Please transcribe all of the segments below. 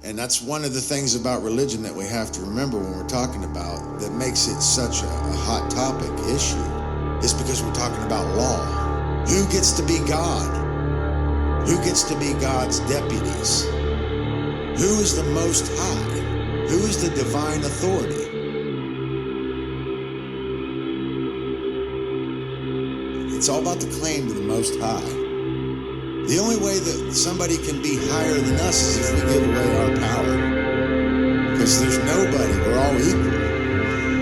And that's one of the things about religion that we have to remember when we're talking about that makes it such a hot topic issue is because we're talking about law. Who gets to be God? Who gets to be God's deputies? Who is the Most High? Who is the divine authority? It's all about the claim to the Most High. The only way that somebody can be higher than us is if we give away our power. Because there's nobody, we're all equal.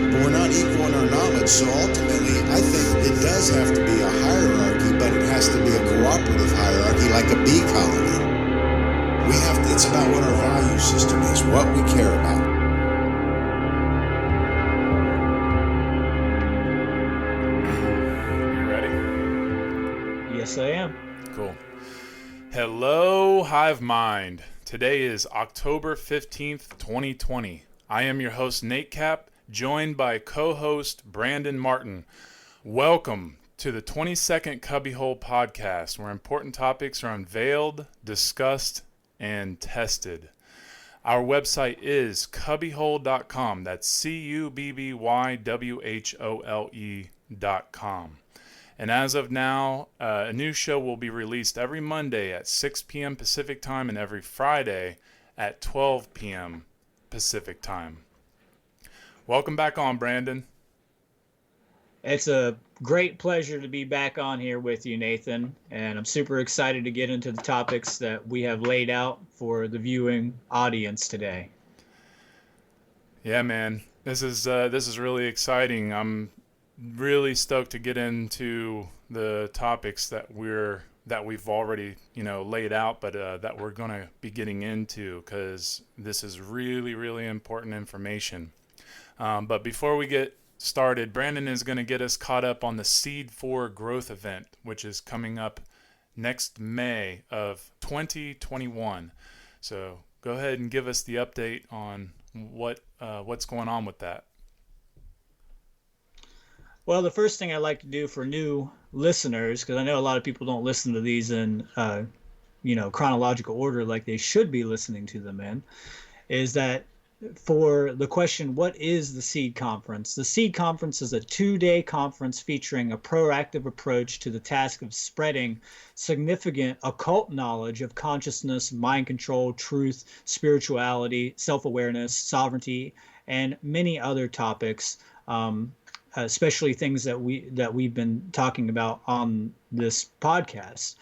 But we're not equal in our knowledge, so ultimately I think it does have to be a hierarchy, but it has to be a cooperative hierarchy like a bee colony. It's about what our value system is, what we care about. You ready? Yes, I am. Cool. Hello, Hive Mind. Today is October 15th, 2020. I am your host, Nate Cap, joined by co-host Brandon Martin. Welcome to the 22nd Cubbywhole podcast, where important topics are unveiled, discussed, and tested. Our website is cubbywhole.com. That's cubbywhole.com. And as of now, a new show will be released every Monday at 6 p.m. Pacific time and every Friday at 12 p.m. Pacific time. Welcome back on, Brandon. It's a great pleasure to be back on here with you, Nathan, and I'm super excited to get into the topics that we have laid out for the viewing audience today. Yeah, man, this is really exciting. I'm really stoked to get into the topics that we've already laid out, but that we're going to be getting into, because this is really, really important information. But before we get started, Brandon is going to get us caught up on the S.E.E.D growth event, which is coming up next May of 2021. So go ahead and give us the update on what's going on with that. Well, the first thing I like to do for new listeners, because I know a lot of people don't listen to these in chronological order like they should be listening to them in, is that for the question, what is the S.E.E.D conference? The S.E.E.D conference is a 2-day conference featuring a proactive approach to the task of spreading significant occult knowledge of consciousness, mind control, truth, spirituality, self-awareness, sovereignty, and many other topics, especially things that we've been talking about on this podcast.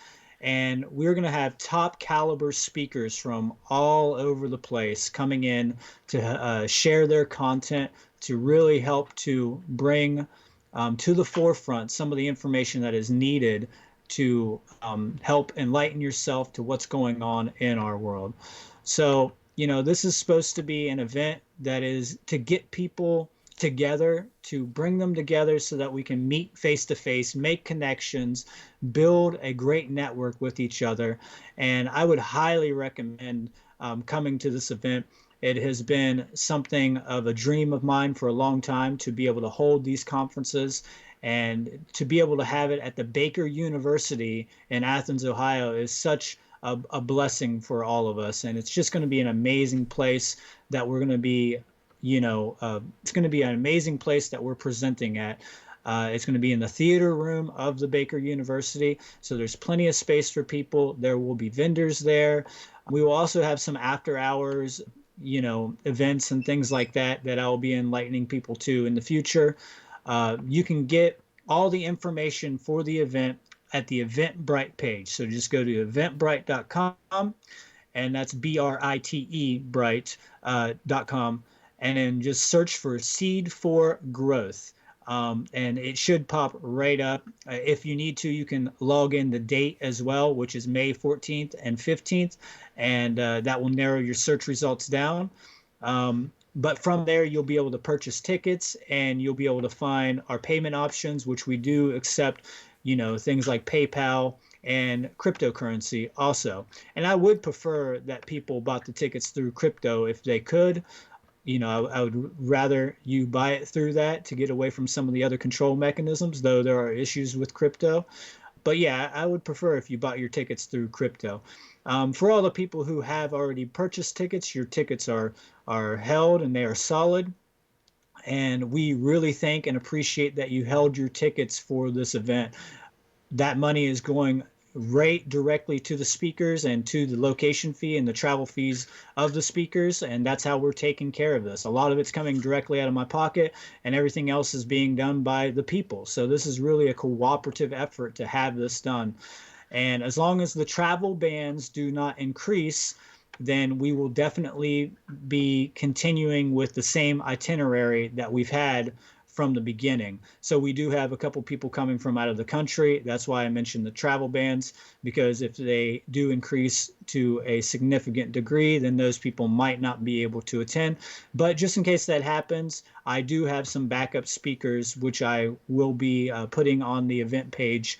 And we're going to have top caliber speakers from all over the place coming in to share their content, to really help to bring to the forefront some of the information that is needed to help enlighten yourself to what's going on in our world. So, this is supposed to be an event that is to get people together, to bring them together so that we can meet face to face, make connections, build a great network with each other. And I would highly recommend coming to this event. It has been something of a dream of mine for a long time to be able to hold these conferences, and to be able to have it at the Baker University in Athens, Ohio is such a blessing for all of us. And it's just going to be an amazing place that we're going to be it's going to be an amazing place that we're presenting at. It's going to be in the theater room of the Baker University, so there's plenty of space for people. There will be vendors there. We will also have some after hours, events and things like that I'll be enlightening people to in the future. You can get all the information for the event at the Eventbrite page. So just go to eventbrite.com, and that's BRITE Bright.com. And then just search for S.E.E.D growth. And it should pop right up. If you need to, you can log in the date as well, which is May 14th and 15th. And that will narrow your search results down. But from there, you'll be able to purchase tickets, and you'll be able to find our payment options, which we do accept, things like PayPal and cryptocurrency also. And I would prefer that people bought the tickets through crypto if they could. I would rather you buy it through that to get away from some of the other control mechanisms, though there are issues with crypto. But yeah, I would prefer if you bought your tickets through crypto. For all the people who have already purchased tickets, your tickets are held and they are solid. And we really thank and appreciate that you held your tickets for this event. That money is going right directly to the speakers and to the location fee and the travel fees of the speakers, and that's how we're taking care of this. A lot of it's coming directly out of my pocket, and everything else is being done by the people. So this is really a cooperative effort to have this done. And as long as the travel bans do not increase, then we will definitely be continuing with the same itinerary that we've had from the beginning. So we do have a couple people coming from out of the country. That's why I mentioned the travel bans, because if they do increase to a significant degree, then those people might not be able to attend. But just in case that happens, I do have some backup speakers, which I will be putting on the event page,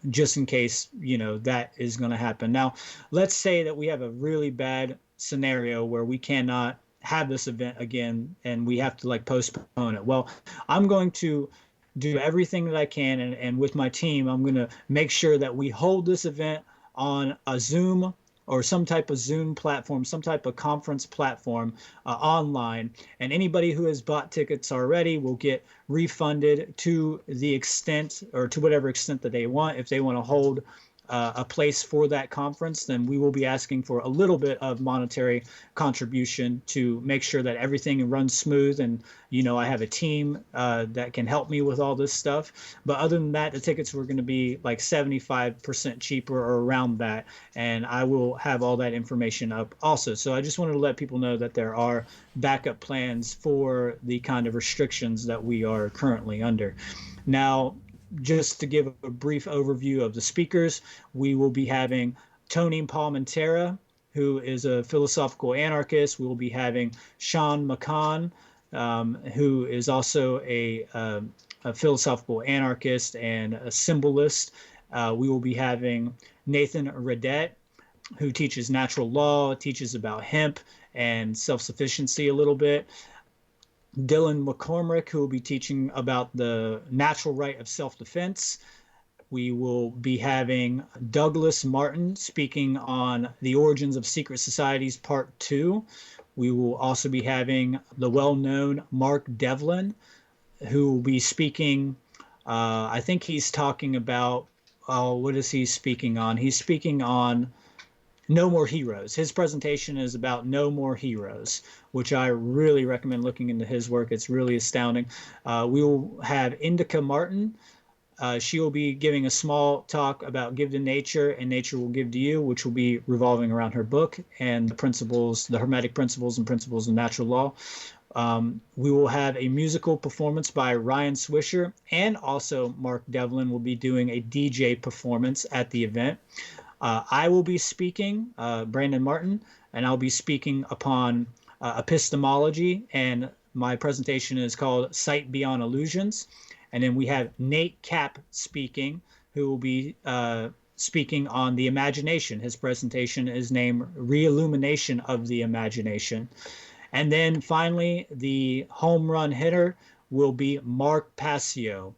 just in case, that is going to happen. Now, let's say that we have a really bad scenario where we cannot have this event again and we have to postpone it. Well, I'm going to do everything that I can, and with my team, I'm going to make sure that we hold this event on a Zoom or some type of Zoom platform, some type of conference platform online. And anybody who has bought tickets already will get refunded to the extent, or to whatever extent that they want. If they want to hold a place for that conference, then we will be asking for a little bit of monetary contribution to make sure that everything runs smooth. And, I have a team that can help me with all this stuff. But other than that, the tickets were going to be 75% cheaper or around that. And I will have all that information up also. So I just wanted to let people know that there are backup plans for the kind of restrictions that we are currently under. Now, just to give a brief overview of the speakers, we will be having Tony Palmentera, who is a philosophical anarchist. We will be having Sean McCann, who is also a philosophical anarchist and a symbolist. We will be having Nathan Redette, who teaches natural law, teaches about hemp and self-sufficiency a little bit. Dylan McCormick, who will be teaching about the natural right of self-defense. We will be having Douglas Martin speaking on the origins of secret societies, part 2. We will also be having the well-known Mark Devlin, who will be speaking, I think he's talking about, what is he speaking on? He's speaking on No More Heroes. His presentation is about No More Heroes, which I really recommend looking into his work. It's really astounding. We will have Indica Martin. She will be giving a small talk about Give to Nature and Nature Will Give to You, which will be revolving around her book and the principles, the Hermetic principles and principles of natural law. We will have a musical performance by Ryan Swisher, and also Mark Devlin will be doing a DJ performance at the event. I will be speaking, Brandon Martin, and I'll be speaking upon epistemology, and my presentation is called Sight Beyond Illusions. And then we have Nate Kapp speaking, who will be speaking on the imagination. His presentation is named Reillumination of the Imagination. And then finally, the home run hitter will be Mark Passio.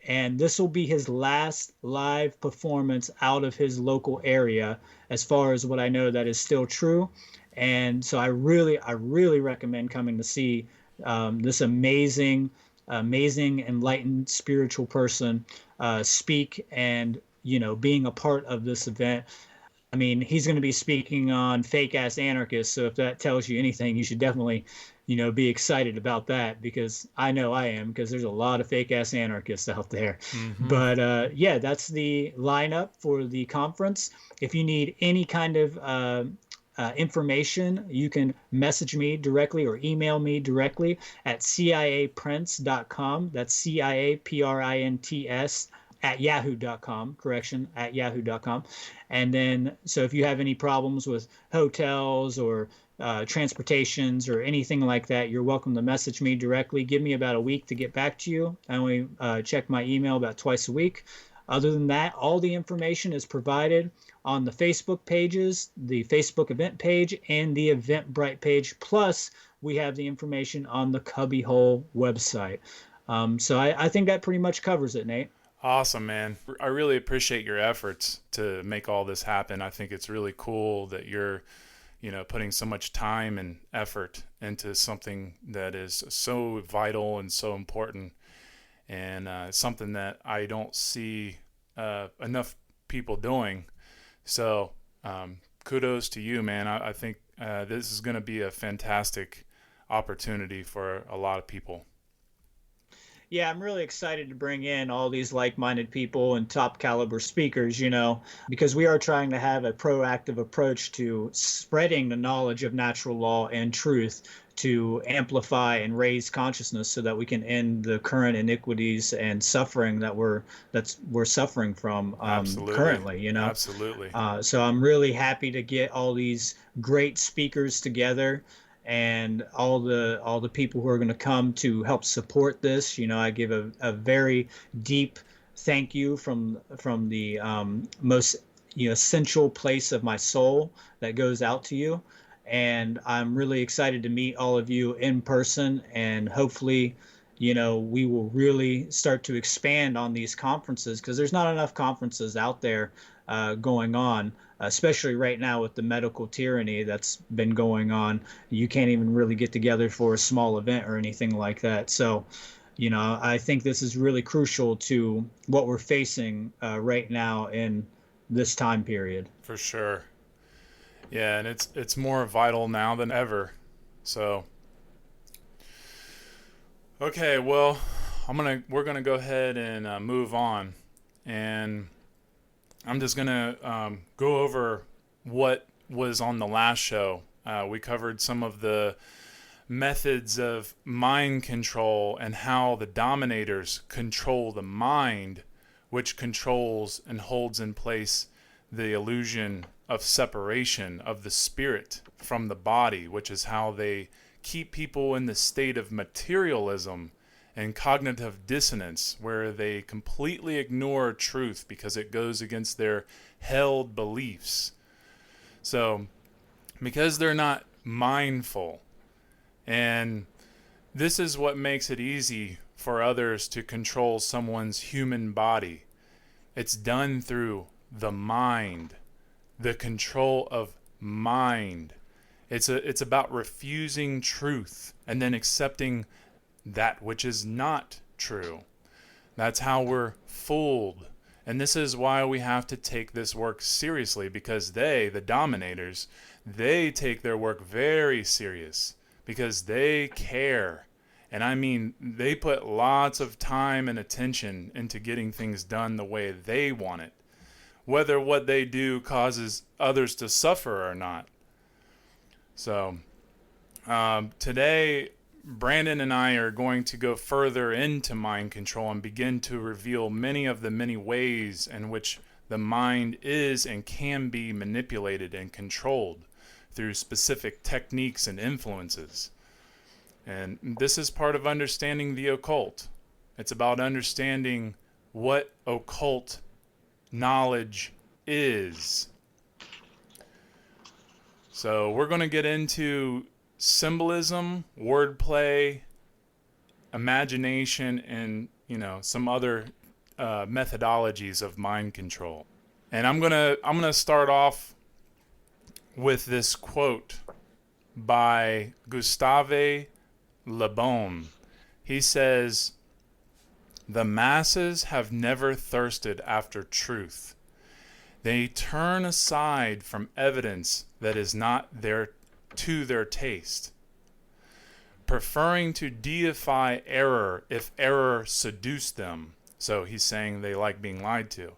And this will be his last live performance out of his local area, as far as what I know. That is still true. And so I really recommend coming to see this amazing, enlightened spiritual person speak, and, being a part of this event. I mean, he's going to be speaking on fake ass anarchists. So if that tells you anything, you should definitely, be excited about that, because I know I am, because there's a lot of fake ass anarchists out there. Mm-hmm. But yeah, that's the lineup for the conference. If you need any kind of information, you can message me directly or email me directly at ciaprints.com. That's CIAPRINTS at yahoo.com, at yahoo.com. And then, so if you have any problems with hotels or transportations or anything like that, you're welcome to message me directly. Give me about a week to get back to you. I only check my email about twice a week. Other than that, all the information is provided on the Facebook pages, the Facebook event page, and the Eventbrite page. Plus, we have the information on the Cubbywhole website. So I think that pretty much covers it, Nate. Awesome, man. I really appreciate your efforts to make all this happen. I think it's really cool that you're, putting so much time and effort into something that is so vital and so important, and something that I don't see enough people doing. So, kudos to you, man. I think this is going to be a fantastic opportunity for a lot of people. Yeah, I'm really excited to bring in all these like-minded people and top caliber speakers, because we are trying to have a proactive approach to spreading the knowledge of natural law and truth to amplify and raise consciousness so that we can end the current iniquities and suffering we're suffering from Absolutely. currently. Absolutely. So I'm really happy to get all these great speakers together and all the people who are going to come to help support this. I give a very deep thank you from the most essential place of my soul that goes out to you. And I'm really excited to meet all of you in person, and hopefully we will really start to expand on these conferences, because there's not enough conferences out there going on, especially right now with the medical tyranny that's been going on. You can't even really get together for a small event or anything like that. So, I think this is really crucial to what we're facing right now in this time period. For sure. Yeah, and it's more vital now than ever. So, okay, well, we're gonna go ahead and move on, and I'm just gonna go over what was on the last show. We covered some of the methods of mind control and how the Dominators control the mind, which controls and holds in place the illusion of separation of the spirit from the body, which is how they keep people in the state of materialism and cognitive dissonance, where they completely ignore truth because it goes against their held beliefs. So, because they're not mindful, and this is what makes it easy for others to control someone's human body. It's done through the mind, the control of mind. It's about refusing truth and then accepting that which is not true. That's how we're fooled. And this is why we have to take this work seriously, because the Dominators, they take their work very serious because they care. And I mean, they put lots of time and attention into getting things done the way they want it, whether what they do causes others to suffer or not. So, today, Brandon and I are going to go further into mind control and begin to reveal many of the many ways in which the mind is and can be manipulated and controlled through specific techniques and influences. And this is part of understanding the occult. It's about understanding what occult knowledge is. So we're going to get into symbolism, wordplay, imagination, and some other methodologies of mind control. And I'm gonna start off with this quote by Gustave Le Bon. He says, "The masses have never thirsted after truth. They turn aside from evidence that is not to their taste, preferring to deify error if error seduced them." So he's saying they like being lied to.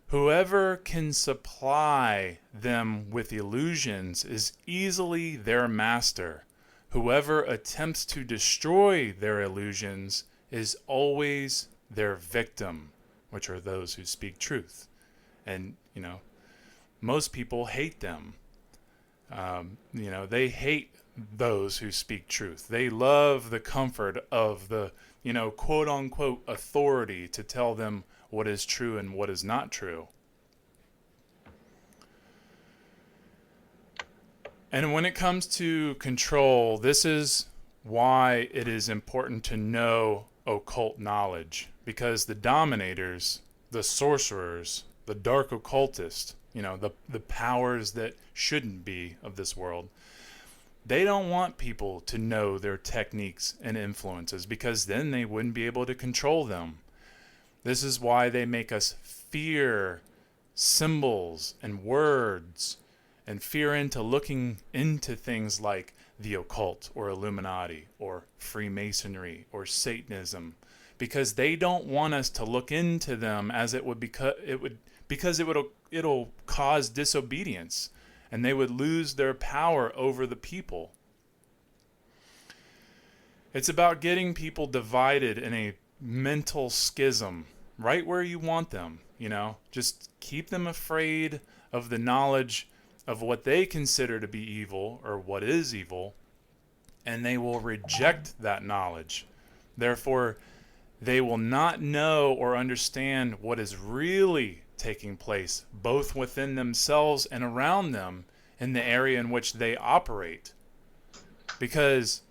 "Whoever can supply them with illusions is easily their master. Whoever attempts to destroy their illusions is always their victim," which are those who speak truth. And, most people hate them. They hate those who speak truth. They love the comfort of the, quote unquote authority to tell them what is true and what is not true. And when it comes to control, this is why it is important to know occult knowledge, because the dominators, the sorcerers, the dark occultists, the powers that shouldn't be of this world, they don't want people to know their techniques and influences, because then they wouldn't be able to control them. This is why they make us fear symbols and words, and fear into looking into things like the occult or Illuminati or Freemasonry or Satanism, because they don't want us to look into them, as because it'll cause disobedience, and they would lose their power over the people. It's about getting people divided in a mental schism, right where you want them, just keep them afraid of the knowledge of what they consider to be evil or what is evil, and they will reject that knowledge. Therefore, they will not know or understand what is really taking place, both within themselves and around them in the area in which they operate, because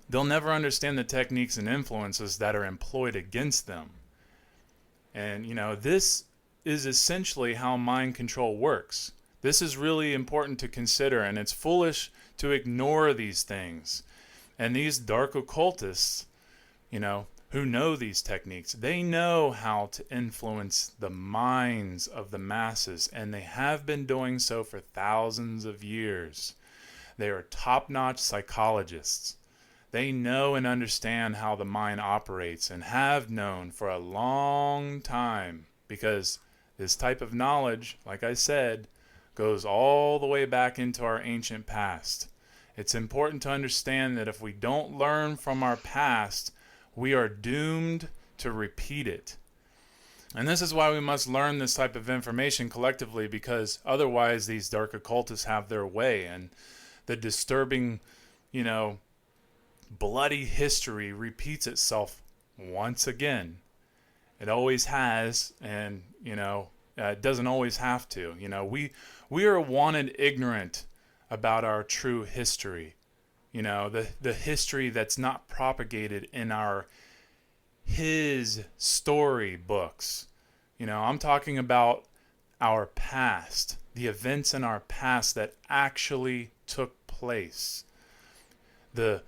they'll never understand the techniques and influences that are employed against them. And, this is essentially how mind control works. This is really important to consider, and it's foolish to ignore these things. And these dark occultists, who know these techniques, they know how to influence the minds of the masses, and they have been doing so for thousands of years. They are top-notch psychologists. They know and understand how the mind operates, and have known for a long time, because this type of knowledge, like I said, goes all the way back into our ancient past. It's important to understand that if we don't learn from our past, we are doomed to repeat it. And this is why we must learn this type of information collectively, because otherwise these dark occultists have their way, and the disturbing, bloody history repeats itself once again. It always has, and, it doesn't always have to. We are wanted ignorant about our true history. The history that's not propagated in his story books. I'm talking about our past, the events in our past that actually took place. The,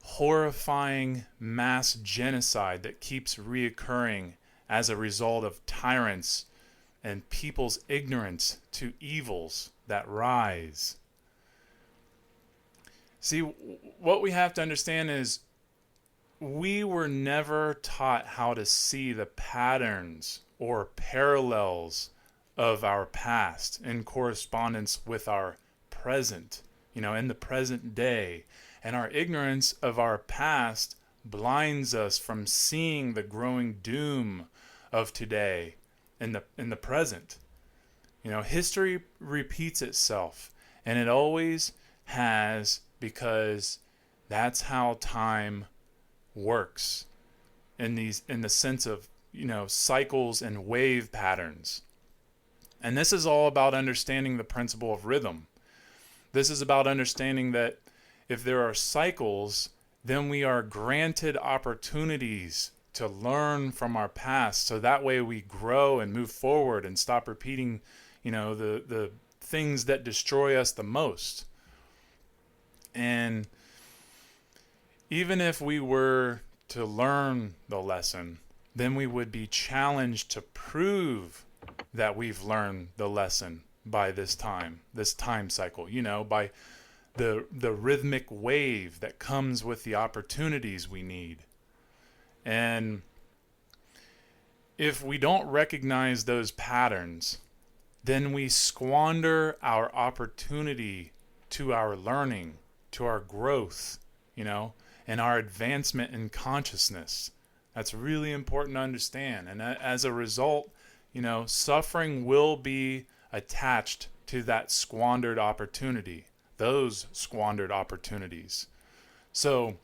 horrifying mass genocide that keeps reoccurring as a result of tyrants and people's ignorance to evils that rise. See, what we have to understand is we were never taught how to see the patterns or parallels of our past in correspondence with our present, in the present day. And our ignorance of our past blinds us from seeing the growing doom of today in the present. History repeats itself, and it always has, because that's how time works in the sense of, cycles and wave patterns. And this is all about understanding the principle of rhythm. This is about understanding that if there are cycles, then we are granted opportunities to learn from our past, so that way we grow and move forward and stop repeating, the things that destroy us the most. And even if we were to learn the lesson, then we would be challenged to prove that we've learned the lesson by this time cycle, by the rhythmic wave that comes with the opportunities we need. And if we don't recognize those patterns, then we squander our opportunity to our learning, to our growth, and our advancement in consciousness. That's really important to understand. And as a result, suffering will be attached to that squandered opportunity, those squandered opportunities. So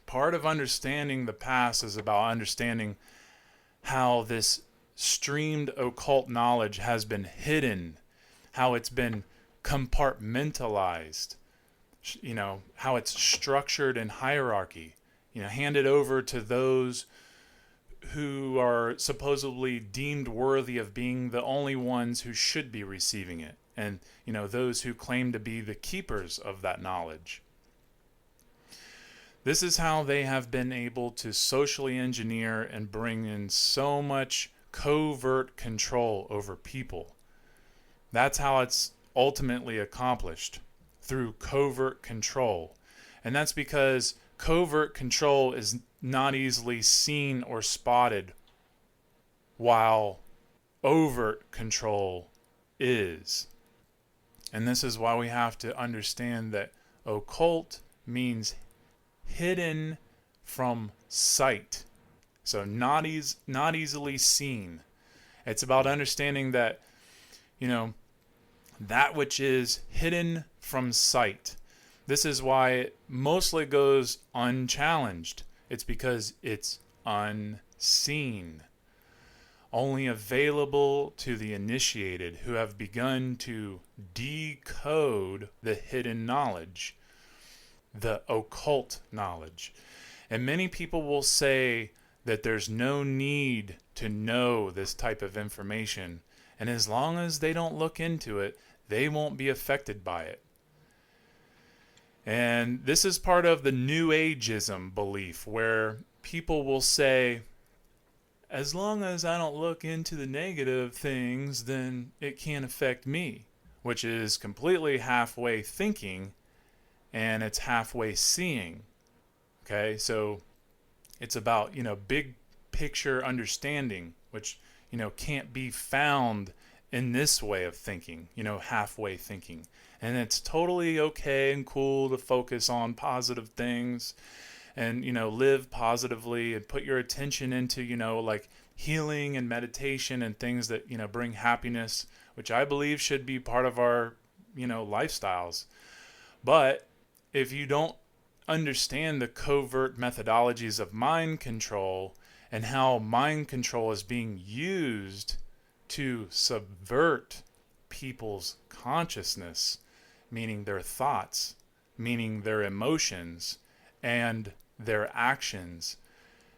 part of understanding the past is about understanding how this streamed occult knowledge has been hidden, how it's been compartmentalized, how it's structured in hierarchy. hand it over to those who are supposedly deemed worthy of being the only ones who should be receiving it, and those who claim to be the keepers of that knowledge. This is how they have been able to socially engineer and bring in so much covert control over people. That's how it's ultimately accomplished, through covert control. And that's because covert control is not easily seen or spotted, while overt control is. And this is why we have to understand that occult means hidden from sight. So not easily seen. It's about understanding that, that which is hidden from sight. This is why it mostly goes unchallenged. It's because it's unseen. Only available to the initiated who have begun to decode the hidden knowledge, the occult knowledge. And many people will say that there's no need to know this type of information, and as long as they don't look into it, they won't be affected by it. And this is part of the New Ageism belief, where people will say, as long as I don't look into the negative things, then it can't affect me, which is completely halfway thinking, and it's halfway seeing. Okay, so it's about, big picture understanding, which, can't be found in this way of thinking, halfway thinking. And it's totally okay and cool to focus on positive things and, live positively and put your attention into, like healing and meditation and things that, bring happiness, which I believe should be part of our, lifestyles. But if you don't understand the covert methodologies of mind control and how mind control is being used to subvert people's consciousness, meaning their thoughts, meaning their emotions, and their actions,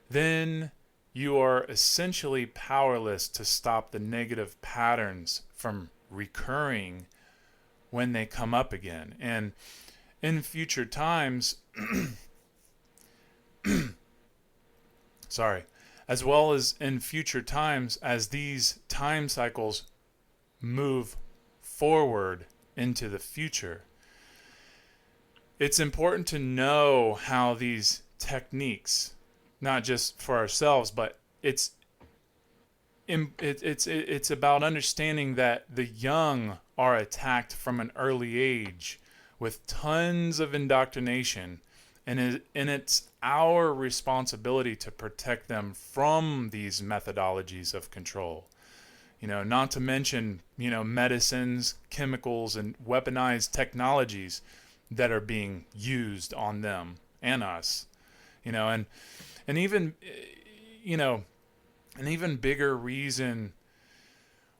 then you are essentially powerless to stop the negative patterns from recurring when they come up again. And in future times, as well as in future times, as these time cycles move forward into the future, it's important to know how these techniques, not just for ourselves, but it's about understanding that the young are attacked from an early age with tons of indoctrination, and it's our responsibility to protect them from these methodologies of control. Not to mention, medicines, chemicals, and weaponized technologies that are being used on them and us. And even, an even bigger reason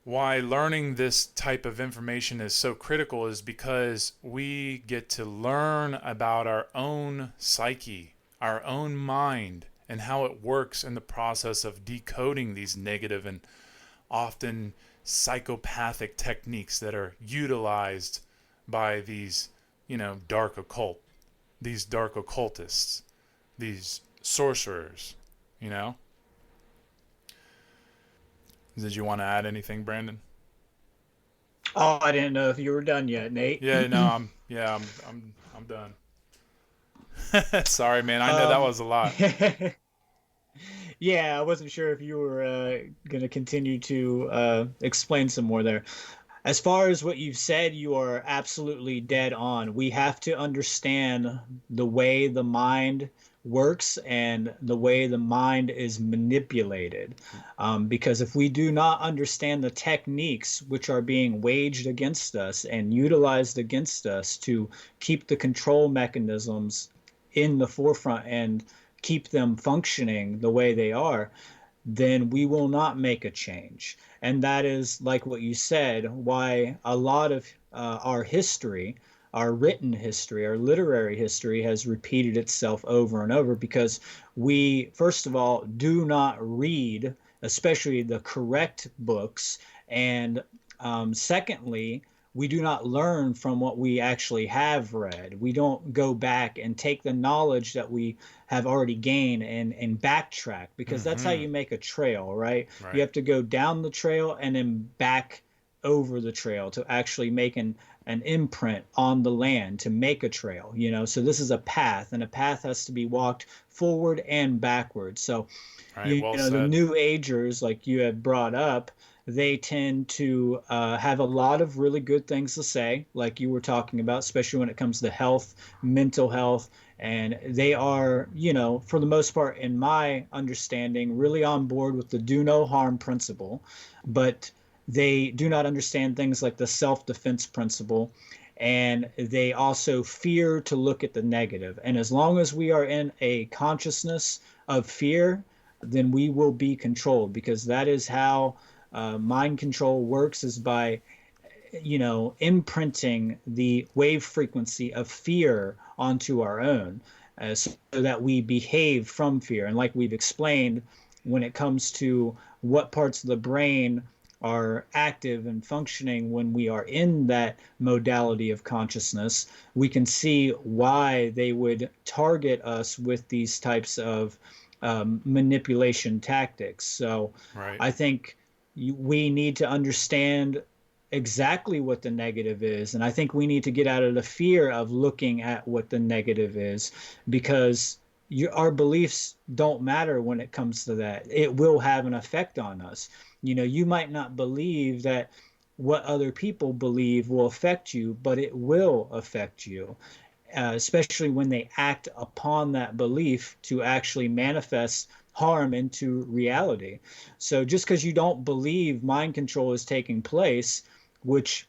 why learning this type of information is so critical is because we get to learn about our own psyche, our own mind, and how it works in the process of decoding these negative and often psychopathic techniques that are utilized by these, dark occultists, these sorcerers, Did you want to add anything, Brandon? Oh, I didn't know if you were done yet, Nate. Yeah, no, I'm done. Sorry, man. I know that was a lot. Yeah, I wasn't sure if you were going to continue to explain some more there. As far as what you've said, you are absolutely dead on. We have to understand the way the mind works and the way the mind is manipulated. Because if we do not understand the techniques which are being waged against us and utilized against us to keep the control mechanisms in the forefront and keep them functioning the way they are, then we will not make a change. And that is, like what you said, why a lot of our history our written history, our literary history has repeated itself over and over because we, first of all, do not read, especially the correct books. And secondly, we do not learn from what we actually have read. We don't go back and take the knowledge that we have already gained and backtrack because that's how Mm-hmm. you make a trail, right? You Right. have to go down the trail and then back over the trail to actually make an imprint on the land to make a trail, you know. So this is a path, and a path has to be walked forward and backward. So Right. you Well know, the said. new agers, like you have brought up, they tend to have a lot of really good things to say, like you were talking about, especially when it comes to health, mental health. And they are, you know, for the most part, in my understanding, really on board with the do no harm principle, but they do not understand things like the self defense principle. And they also fear to look at the negative. And as long as we are in a consciousness of fear, then we will be controlled because that is how mind control works is by you know imprinting the wave frequency of fear onto our own so that we behave from fear. And like we've explained, when it comes to what parts of the brain are active and functioning when we are in that modality of consciousness, we can see why they would target us with these types of manipulation tactics. So Right. I think we need to understand exactly what the negative is. And I think we need to get out of the fear of looking at what the negative is because our beliefs don't matter when it comes to that. It will have an effect on us. You know, you might not believe that what other people believe will affect you, but it will affect you, especially when they act upon that belief to actually manifest harm into reality. So just because you don't believe mind control is taking place, which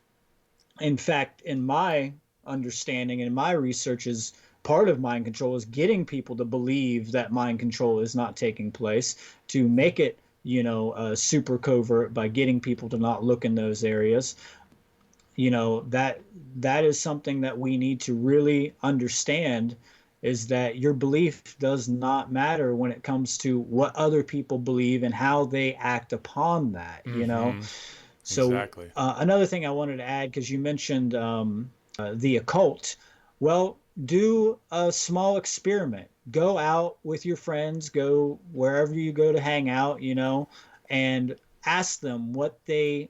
in fact, in my understanding and my research is part of mind control is getting people to believe that mind control is not taking place to make it, you know, super covert by getting people to not look in those areas. You know, that is something that we need to really understand is that your belief does not matter when it comes to what other people believe and how they act upon that, you know. Mm-hmm. So Exactly. another thing I wanted to add, because you mentioned the occult, well, do a small experiment. Go out with your friends, go wherever you go to hang out, you know, and ask them what they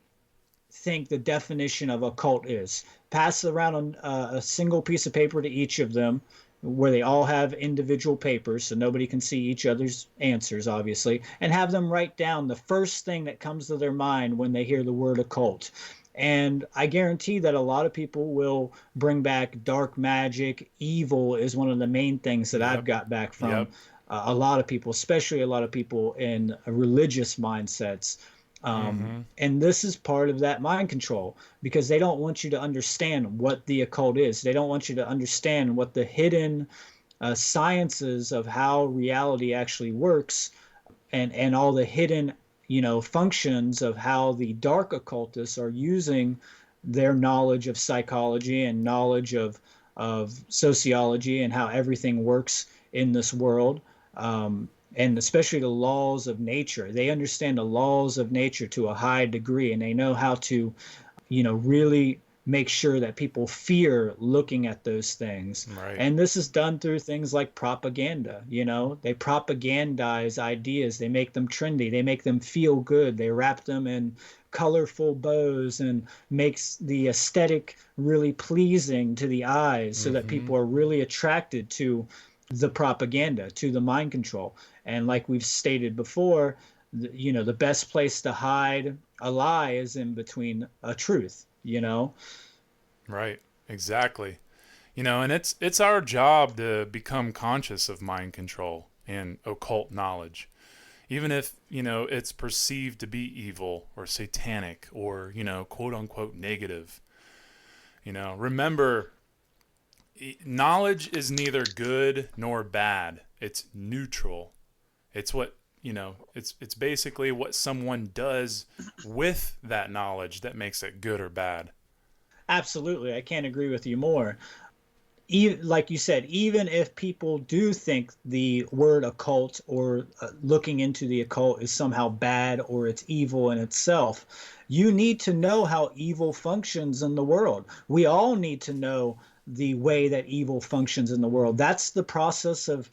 think the definition of a cult is. Pass around a single piece of paper to each of them where they all have individual papers so nobody can see each other's answers, obviously, and have them write down the first thing that comes to their mind when they hear the word occult. And I guarantee that a lot of people will bring back dark magic. Evil is one of the main things that I've Yep. got back from Yep. a lot of people, especially a lot of people in religious mindsets. Mm-hmm. And this is part of that mind control because they don't want you to understand what the occult is. They don't want you to understand what the hidden sciences of how reality actually works and all the hidden, you know, functions of how the dark occultists are using their knowledge of psychology and knowledge of sociology and how everything works in this world. And especially the laws of nature. They understand the laws of nature to a high degree, and they know how to, you know, really make sure that people fear looking at those things. Right. And this is done through things like propaganda. You know, they propagandize ideas, they make them trendy, they make them feel good, they wrap them in colorful bows and makes the aesthetic really pleasing to the eyes so that Mm-hmm. people are really attracted to the propaganda, to the mind control. And like we've stated before, you know, the best place to hide a lie is in between a truth, you know? Right. Exactly. You know, and it's our job to become conscious of mind control and occult knowledge. Even if, you know, it's perceived to be evil or satanic or, you know, quote unquote negative. You know, remember, knowledge is neither good nor bad. It's neutral. It's what, you know, it's basically what someone does with that knowledge that makes it good or bad. Absolutely. I can't agree with you more. Like you said, even if people do think the word occult or looking into the occult is somehow bad or it's evil in itself, you need to know how evil functions in the world. We all need to know the way that evil functions in the world. That's the process of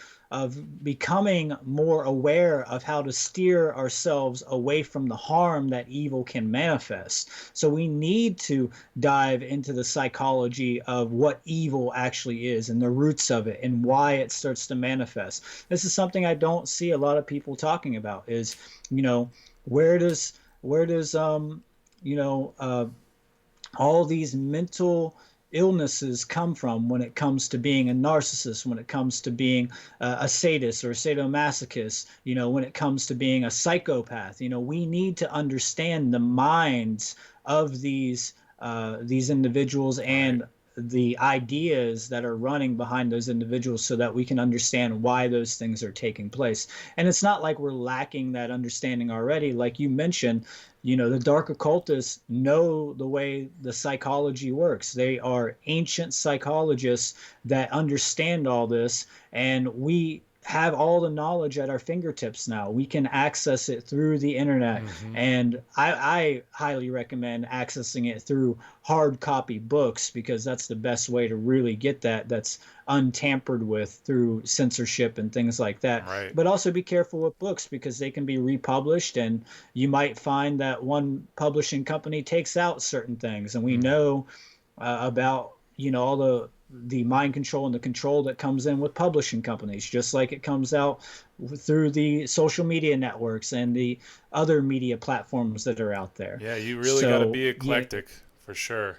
becoming more aware of how to steer ourselves away from the harm that evil can manifest. So we need to dive into the psychology of what evil actually is and the roots of it and why it starts to manifest. This is something I don't see a lot of people talking about is, you know, where does you know all these mental illnesses come from when it comes to being a narcissist, when it comes to being a sadist or a sadomasochist, when it comes to being a psychopath. We need to understand the minds of these individuals Right. and the ideas that are running behind those individuals so that we can understand why those things are taking place. And it's not like we're lacking that understanding already. Like you mentioned, the dark occultists know the way the psychology works. They are ancient psychologists that understand all this, and we have all the knowledge at our fingertips now. We can access it through the internet, Mm-hmm. and I highly recommend accessing it through hard copy books because that's the best way to really get that's untampered with through censorship and things like that. Right. But also be careful with books because they can be republished, and you might find that one publishing company takes out certain things, and we Mm. know about all the mind control and the control that comes in with publishing companies, just like it comes out through the social media networks and the other media platforms that are out there. Yeah, you really got to So be yeah, eclectic for sure.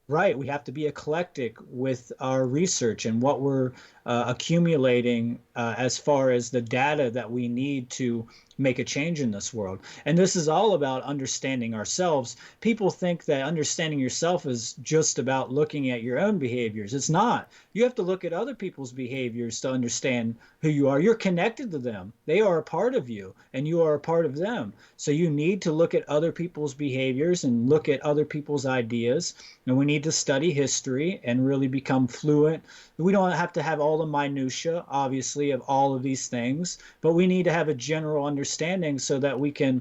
right. We have to be eclectic with our research and what we're accumulating as far as the data that we need to make a change in this world. And this is all about understanding ourselves. People think that understanding yourself is just about looking at your own behaviors. It's not. You have to look at other people's behaviors to understand who you are. You're connected to them, they are a part of you, and you are a part of them. So you need to look at other people's behaviors and look at other people's ideas, and we need to study history and really become fluent. We don't have to have all the minutia, obviously, of all of these things, but we need to have a general understanding so that we can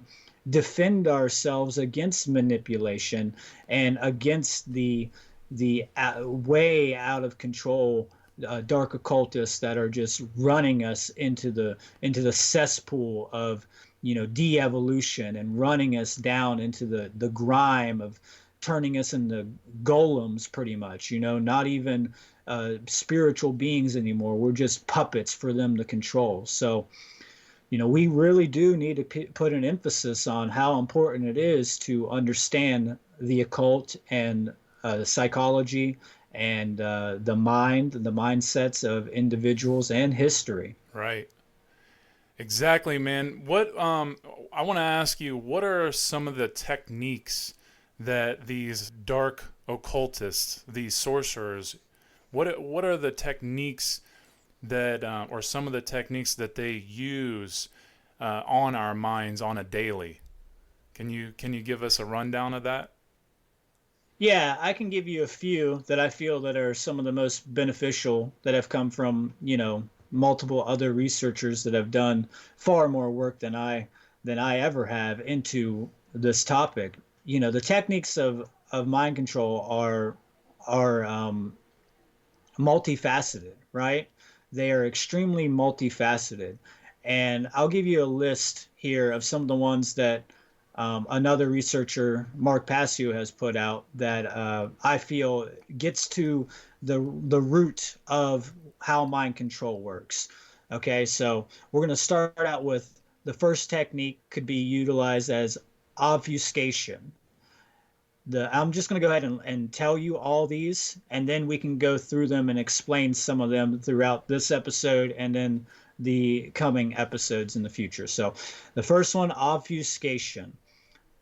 defend ourselves against manipulation and against the way out of control dark occultists that are just running us into the cesspool of de-evolution and running us down into the grime of turning us into golems, pretty much, not even spiritual beings anymore. We're just puppets for them to control. So we really do need to put an emphasis on how important it is to understand the occult and the psychology and the mindsets of individuals and history. Right. Exactly, man. What I want to ask you, what are some of the techniques that these dark occultists, these sorcerers, what are the techniques that or some of the techniques that they use on our minds on a daily? Can you give us a rundown of that? Yeah, I can give you a few that I feel that are some of the most beneficial that have come from, multiple other researchers that have done far more work than I ever have into this topic. The techniques of mind control are multifaceted, right? They are extremely multifaceted. And I'll give you a list here of some of the ones that another researcher, Mark Passio, has put out that I feel gets to the root of how mind control works. Okay, so we're going to start out with the first technique could be utilized as obfuscation. I'm just going to go ahead and tell you all these, and then we can go through them and explain some of them throughout this episode and then the coming episodes in the future. So the first one, obfuscation.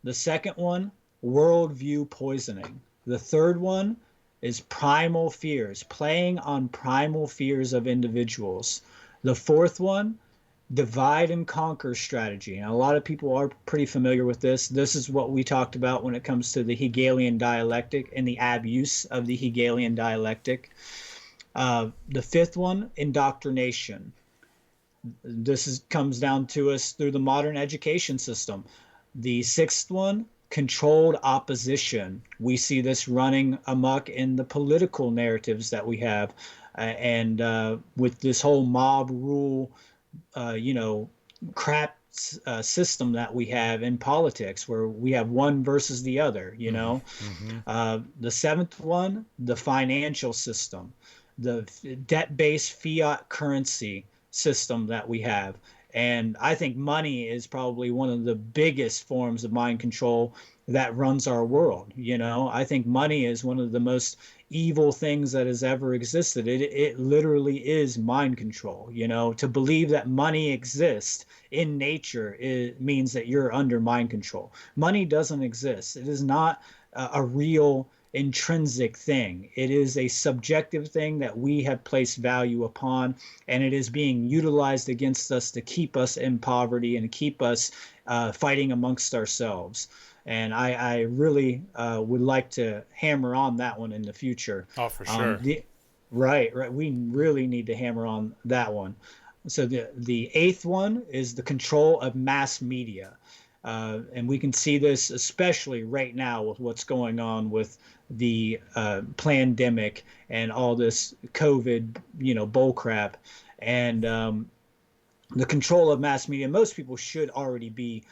The second one, worldview poisoning. The third one is primal fears, playing on primal fears of individuals. The fourth one divide and conquer strategy. And a lot of people are pretty familiar with this. This is what we talked about when it comes to the Hegelian dialectic and the abuse of the Hegelian dialectic. The fifth one, indoctrination. Comes down to us through the modern education system. The sixth one, controlled opposition. We see this running amok in the political narratives that we have, and with this whole mob rule, you know, crap system that we have in politics, where we have one versus the other. You know, the seventh one, the financial system, the debt-based fiat currency system that we have. And I think money is probably one of the biggest forms of mind control that runs our world. You know, I think money is one of the most evil things that has ever existed. It literally is mind control. You know, to believe that money exists in nature, it means that you're under mind control. Money doesn't exist. It is not a real intrinsic thing. It is a subjective thing that we have placed value upon, and it is being utilized against us to keep us in poverty and to keep us fighting amongst ourselves. And I really would like to hammer on that one in the future. Oh, for sure. Right. We really need to hammer on that one. So the eighth one is the control of mass media. And we can see this especially right now with what's going on with the pandemic and all this COVID, you know, bullcrap. And the control of mass media, most people should already be,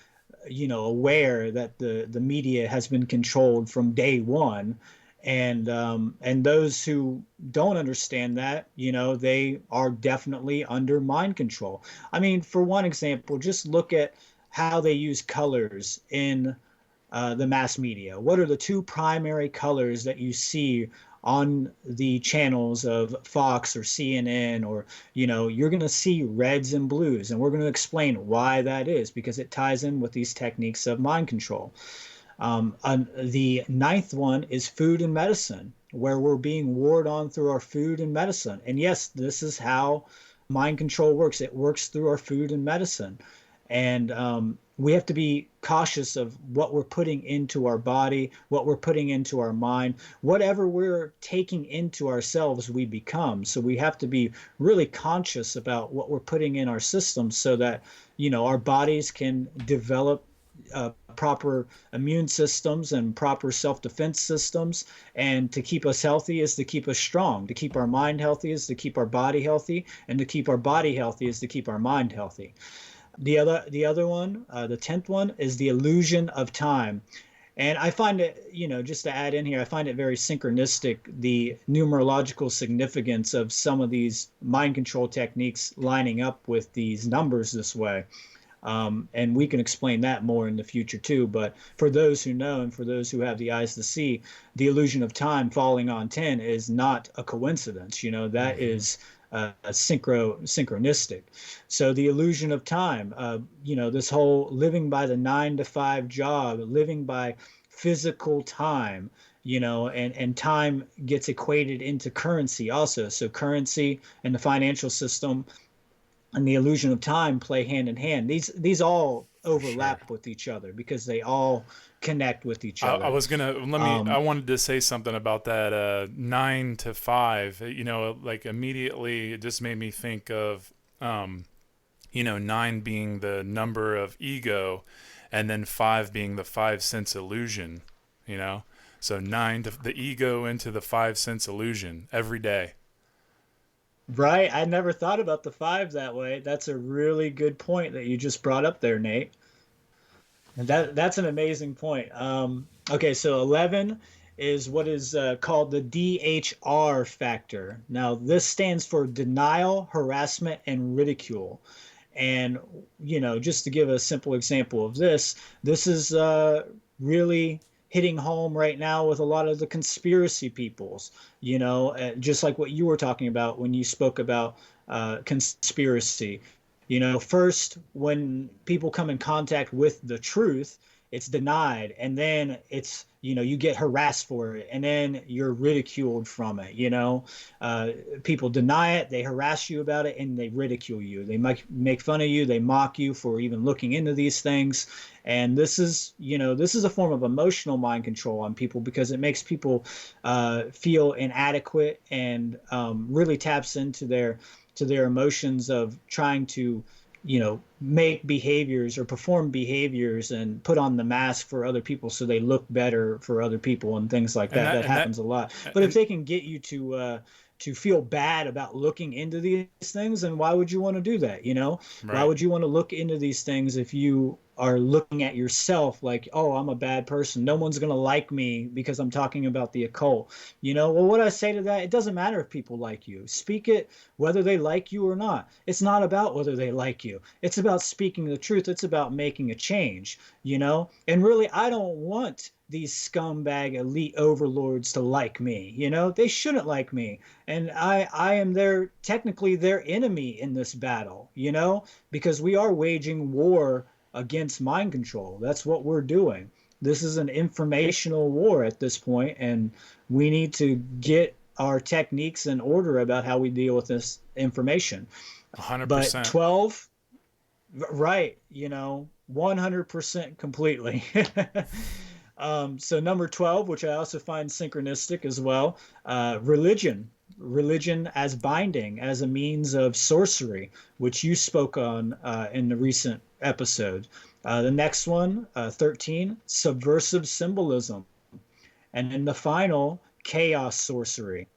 you know, aware that the media has been controlled from day one. And those who don't understand that, you know, they are definitely under mind control. I mean, for one example, just look at how they use colors in the mass media. What are the two primary colors that you see on the channels of Fox or CNN? Or, you know, you're going to see reds and blues, and we're going to explain why that is, because it ties in with these techniques of mind control. The ninth one is food and medicine, where we're being warred on through our food and medicine. And yes, this is how mind control works. It works through our food and medicine. And we have to be cautious of what we're putting into our body, what we're putting into our mind. Whatever we're taking into ourselves, we become. So we have to be really conscious about what we're putting in our systems, so that, you know, our bodies can develop proper immune systems and proper self-defense systems. And to keep us healthy is to keep us strong. To keep our mind healthy is to keep our body healthy. And to keep our body healthy is to keep our mind healthy. The other one, the 10th one, is the illusion of time. And I find it, you know, just to add in here, I find it very synchronistic, the numerological significance of some of these mind control techniques lining up with these numbers this way. And we can explain that more in the future too. But for those who know, and for those who have the eyes to see, the illusion of time falling on 10 is not a coincidence. You know, that is synchronistic. So the illusion of time, you know, this whole living by the 9 to 5 job, living by physical time, you know, and time gets equated into currency also. So currency and the financial system and the illusion of time play hand in hand. These all overlap with each other because they all connect with each other. I wanted to say something about that 9 to 5. You know, like immediately it just made me think of, you know, 9 being the number of ego, and then 5 being the 5 sense illusion. You know, so 9 to the ego into the 5 sense illusion every day. Right. I never thought about the 5 that way. That's a really good point that you just brought up there, Nate. And that's an amazing point. Okay, so 11 is what is called the DHR factor. Now, this stands for denial, harassment, and ridicule. And, you know, just to give a simple example of this is really hitting home right now with a lot of the conspiracy peoples, you know, just like what you were talking about when you spoke about conspiracy. You know, first, when people come in contact with the truth, it's denied, and then it's, you get harassed for it, and then you're ridiculed from it. People deny it, they harass you about it, and they ridicule you. They make fun of you, they mock you for even looking into these things. And this is a form of emotional mind control on people, because it makes people feel inadequate, and really taps into their emotions of trying to make behaviors or perform behaviors and put on the mask for other people so they look better for other people and things like that. That happens a lot. But if they can get you to feel bad about looking into these things, then why would you want to do that? Why would you want to look into these things if you are looking at yourself like, oh, I'm a bad person, no one's going to like me because I'm talking about the occult? Well, what I say to that, it doesn't matter if people like you. Speak it whether they like you or not. It's not about whether they like you. It's about speaking the truth. It's about making a change, and really, I don't want these scumbag elite overlords to like me. They shouldn't like me, and I am technically their enemy in this battle, because we are waging war against mind control. That's what we're doing. This is an informational war at this point, and we need to get our techniques in order about how we deal with this information. 100%. But 12, right, 100% completely. So number 12, which I also find synchronistic as well, religion as binding, as a means of sorcery, which you spoke on in the recent episode. The next one, 13, subversive symbolism. And then the final, chaos sorcery.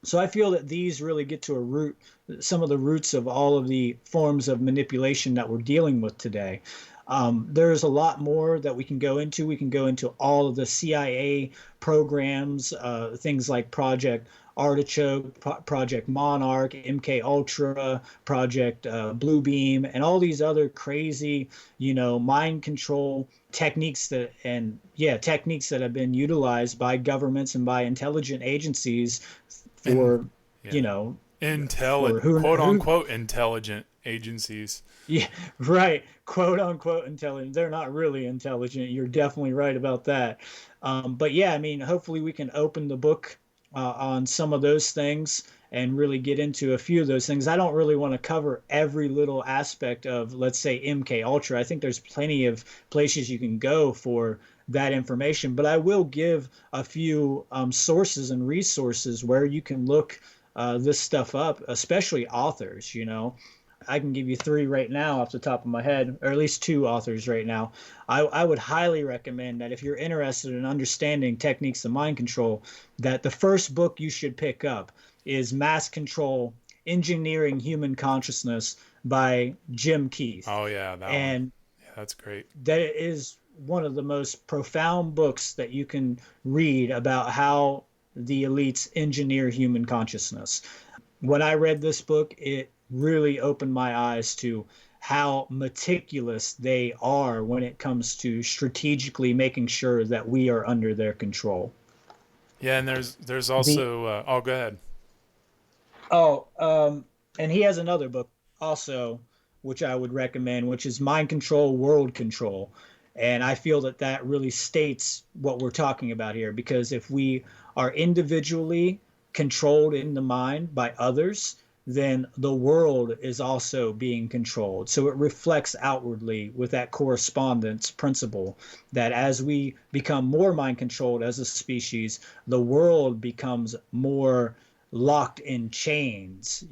So I feel that these really get to some of the roots of all of the forms of manipulation that we're dealing with today. There's a lot more that we can go into. We can go into all of the CIA programs, things like Project Artichoke, Project Monarch, MK Ultra, Project Bluebeam, and all these other crazy, mind control techniques that have been utilized by governments and by intelligent agencies for, quote unquote intelligent agencies. Yeah, right. Quote unquote intelligent. They're not really intelligent. You're definitely right about that. But yeah, I mean, hopefully we can open the book on some of those things and really get into a few of those things. I don't really want to cover every little aspect of, let's say, MK Ultra. I think there's plenty of places you can go for that information, but I will give a few sources and resources where you can look this stuff up, especially authors. I can give you 3 right now off the top of my head, or at least 2 authors right now. I would highly recommend that if you're interested in understanding techniques of mind control, that the first book you should pick up is Mass Control: Engineering Human Consciousness by Jim Keith. Oh, yeah. Yeah, that's great. That is one of the most profound books that you can read about how the elites engineer human consciousness. When I read this book, it really opened my eyes to how meticulous they are when it comes to strategically making sure that we are under their control. Yeah, and there's also go ahead. And he has another book also, which I would recommend, which is Mind Control, World Control. And I feel that really states what we're talking about here, because if we are individually controlled in the mind by others, then the world is also being controlled. So it reflects outwardly with that correspondence principle that as we become more mind controlled as a species, the world becomes more locked in chains,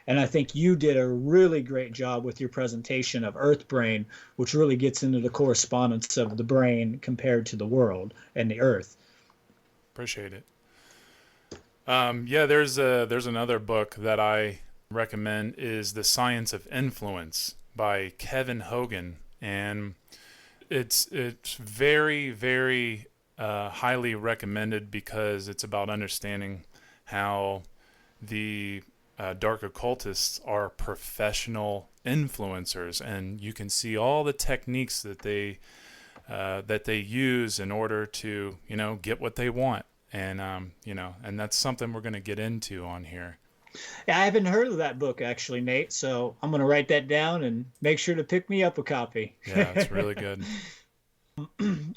And I think you did a really great job with your presentation of Earth Brain, which really gets into the correspondence of the brain compared to the world and the Earth. Appreciate it. There's another book that I recommend, is The Science of Influence by Kevin Hogan, and it's very, very highly recommended because it's about understanding how the dark occultists are professional influencers, and you can see all the techniques that they use in order to get what they want. And and that's something we're going to get into on here. Yeah, I haven't heard of that book actually, Nate. So I'm going to write that down and make sure to pick me up a copy. Yeah, it's really good.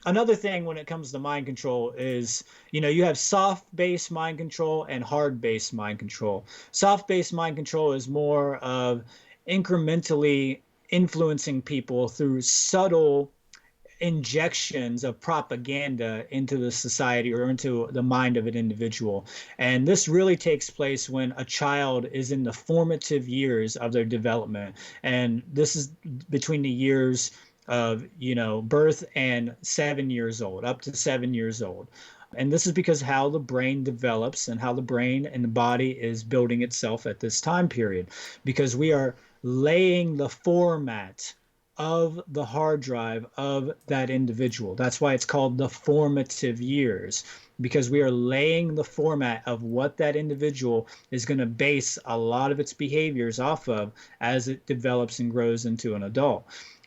Another thing when it comes to mind control is, you have soft-based mind control and hard-based mind control. Soft-based mind control is more of incrementally influencing people through subtle injections of propaganda into the society or into the mind of an individual. And this really takes place when a child is in the formative years of their development. And this is between the years of, birth and 7 years old, up to 7 years old. And this is because how the brain develops and how the brain and the body is building itself at this time period, because we are laying the format of the hard drive of that individual. That's why it's called the formative years, because we are laying the format of what that individual is going to base a lot of its behaviors off of as it develops and grows into an adult,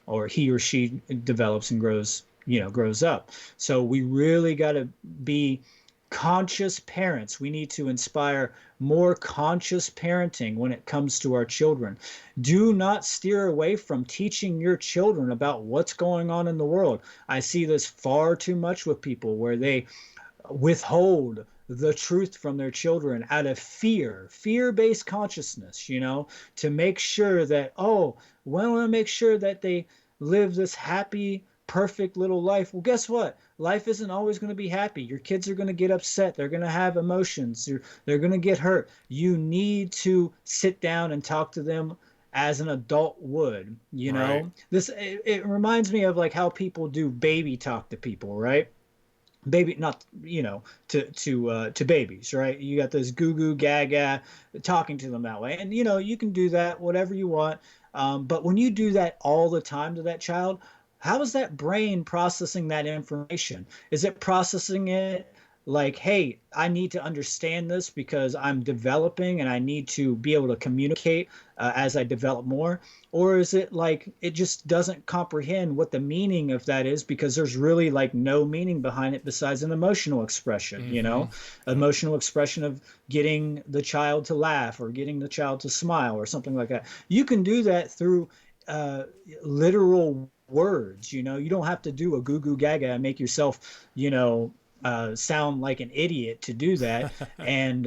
or he or she develops and grows up. So we really got to be conscious parents. We need to inspire more conscious parenting when it comes to our children. Do not steer away from teaching your children about what's going on in the world. I see this far too much with people where they withhold the truth from their children out of fear-based consciousness, to make sure that, we want to make sure that they live this happy, perfect little life. Well, guess what? Life isn't always going to be happy. Your kids are going to get upset. They're going to have emotions. They're going to get hurt. You need to sit down and talk to them as an adult would, Right. It reminds me of like how people do baby talk to people, right? Baby, not, to babies, right? You got this goo goo gaga talking to them that way. And, you can do that, whatever you want. But when you do that all the time to that child, how is that brain processing that information? Is it processing it like, hey, I need to understand this because I'm developing and I need to be able to communicate as I develop more? Or is it like it just doesn't comprehend what the meaning of that is because there's really like no meaning behind it besides an emotional expression, Mm-hmm. Yep. emotional expression of getting the child to laugh or getting the child to smile or something like that. You can do that through uh, literal words. You don't have to do a goo goo gaga and make yourself, sound like an idiot to do that. And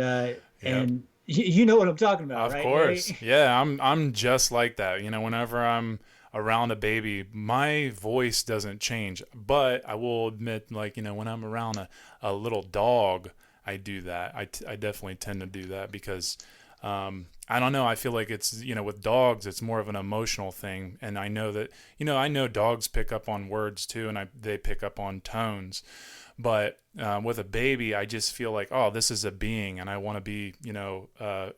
Yep. you know what I'm talking about, Of right, course. Nate? Yeah, I'm just like that. Whenever I'm around a baby, my voice doesn't change. But I will admit, like, when I'm around a little dog, I do that. I definitely tend to do that because I don't know. I feel like it's, with dogs, it's more of an emotional thing. And I know that, I know dogs pick up on words too, and they pick up on tones. But with a baby, I just feel like, oh, this is a being, and I want to be,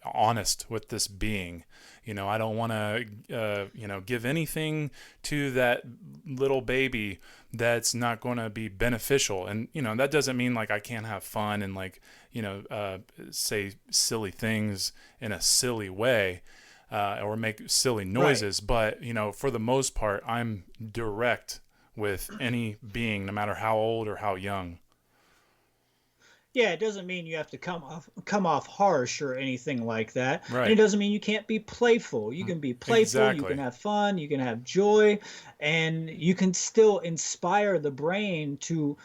honest with this being. I don't want to, give anything to that little baby that's not going to be beneficial. And, that doesn't mean like I can't have fun and like, say silly things in a silly way. Or make silly Right. noises, but for the most part, I'm direct with any being, no matter how old or how young. Yeah, it doesn't mean you have to come off harsh or anything like that. And it Right. doesn't mean you can't be playful. You can be playful, you can Exactly. have fun, you can have joy, and you can still inspire the brain to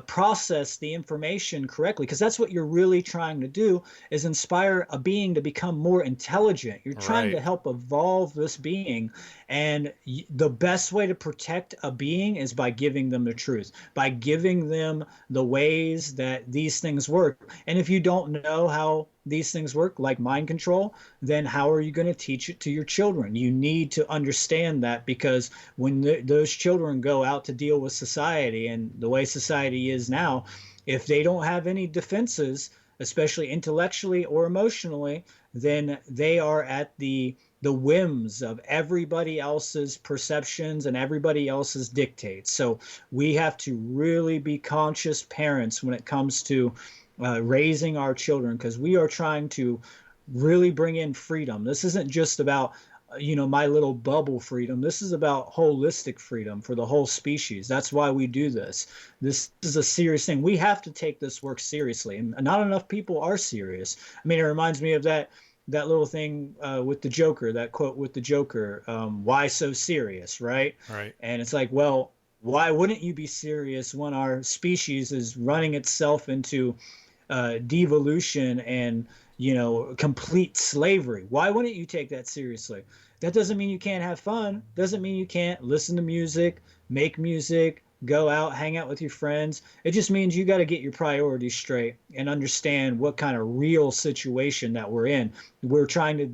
process the information correctly, because that's what you're really trying to do, is inspire a being to become more intelligent. You're trying to Right. help evolve this being, and the best way to protect a being is by giving them the truth, by giving them the ways that these things work. And if you don't know how these things work, like mind control, then how are you going to teach it to your children? You need to understand that, because when those children go out to deal with society and the way society is now, if they don't have any defenses, especially intellectually or emotionally, then they are at the whims of everybody else's perceptions and everybody else's dictates. So we have to really be conscious parents when it comes to raising our children, because we are trying to really bring in freedom. This isn't just about my little bubble freedom. This is about holistic freedom for the whole species. That's why we do this. This is a serious thing. We have to take this work seriously, and not enough people are serious. I mean, it reminds me of that little thing with the Joker, that quote with the Joker, why so serious, right? Right. And it's like, well, Why wouldn't you be serious when our species is running itself into devolution and complete slavery? Why wouldn't you take that seriously? That doesn't mean you can't have fun. Doesn't mean you can't listen to music, make music, go out, hang out with your friends. It just means you got to get your priorities straight and understand what kind of real situation that we're in. We're trying to,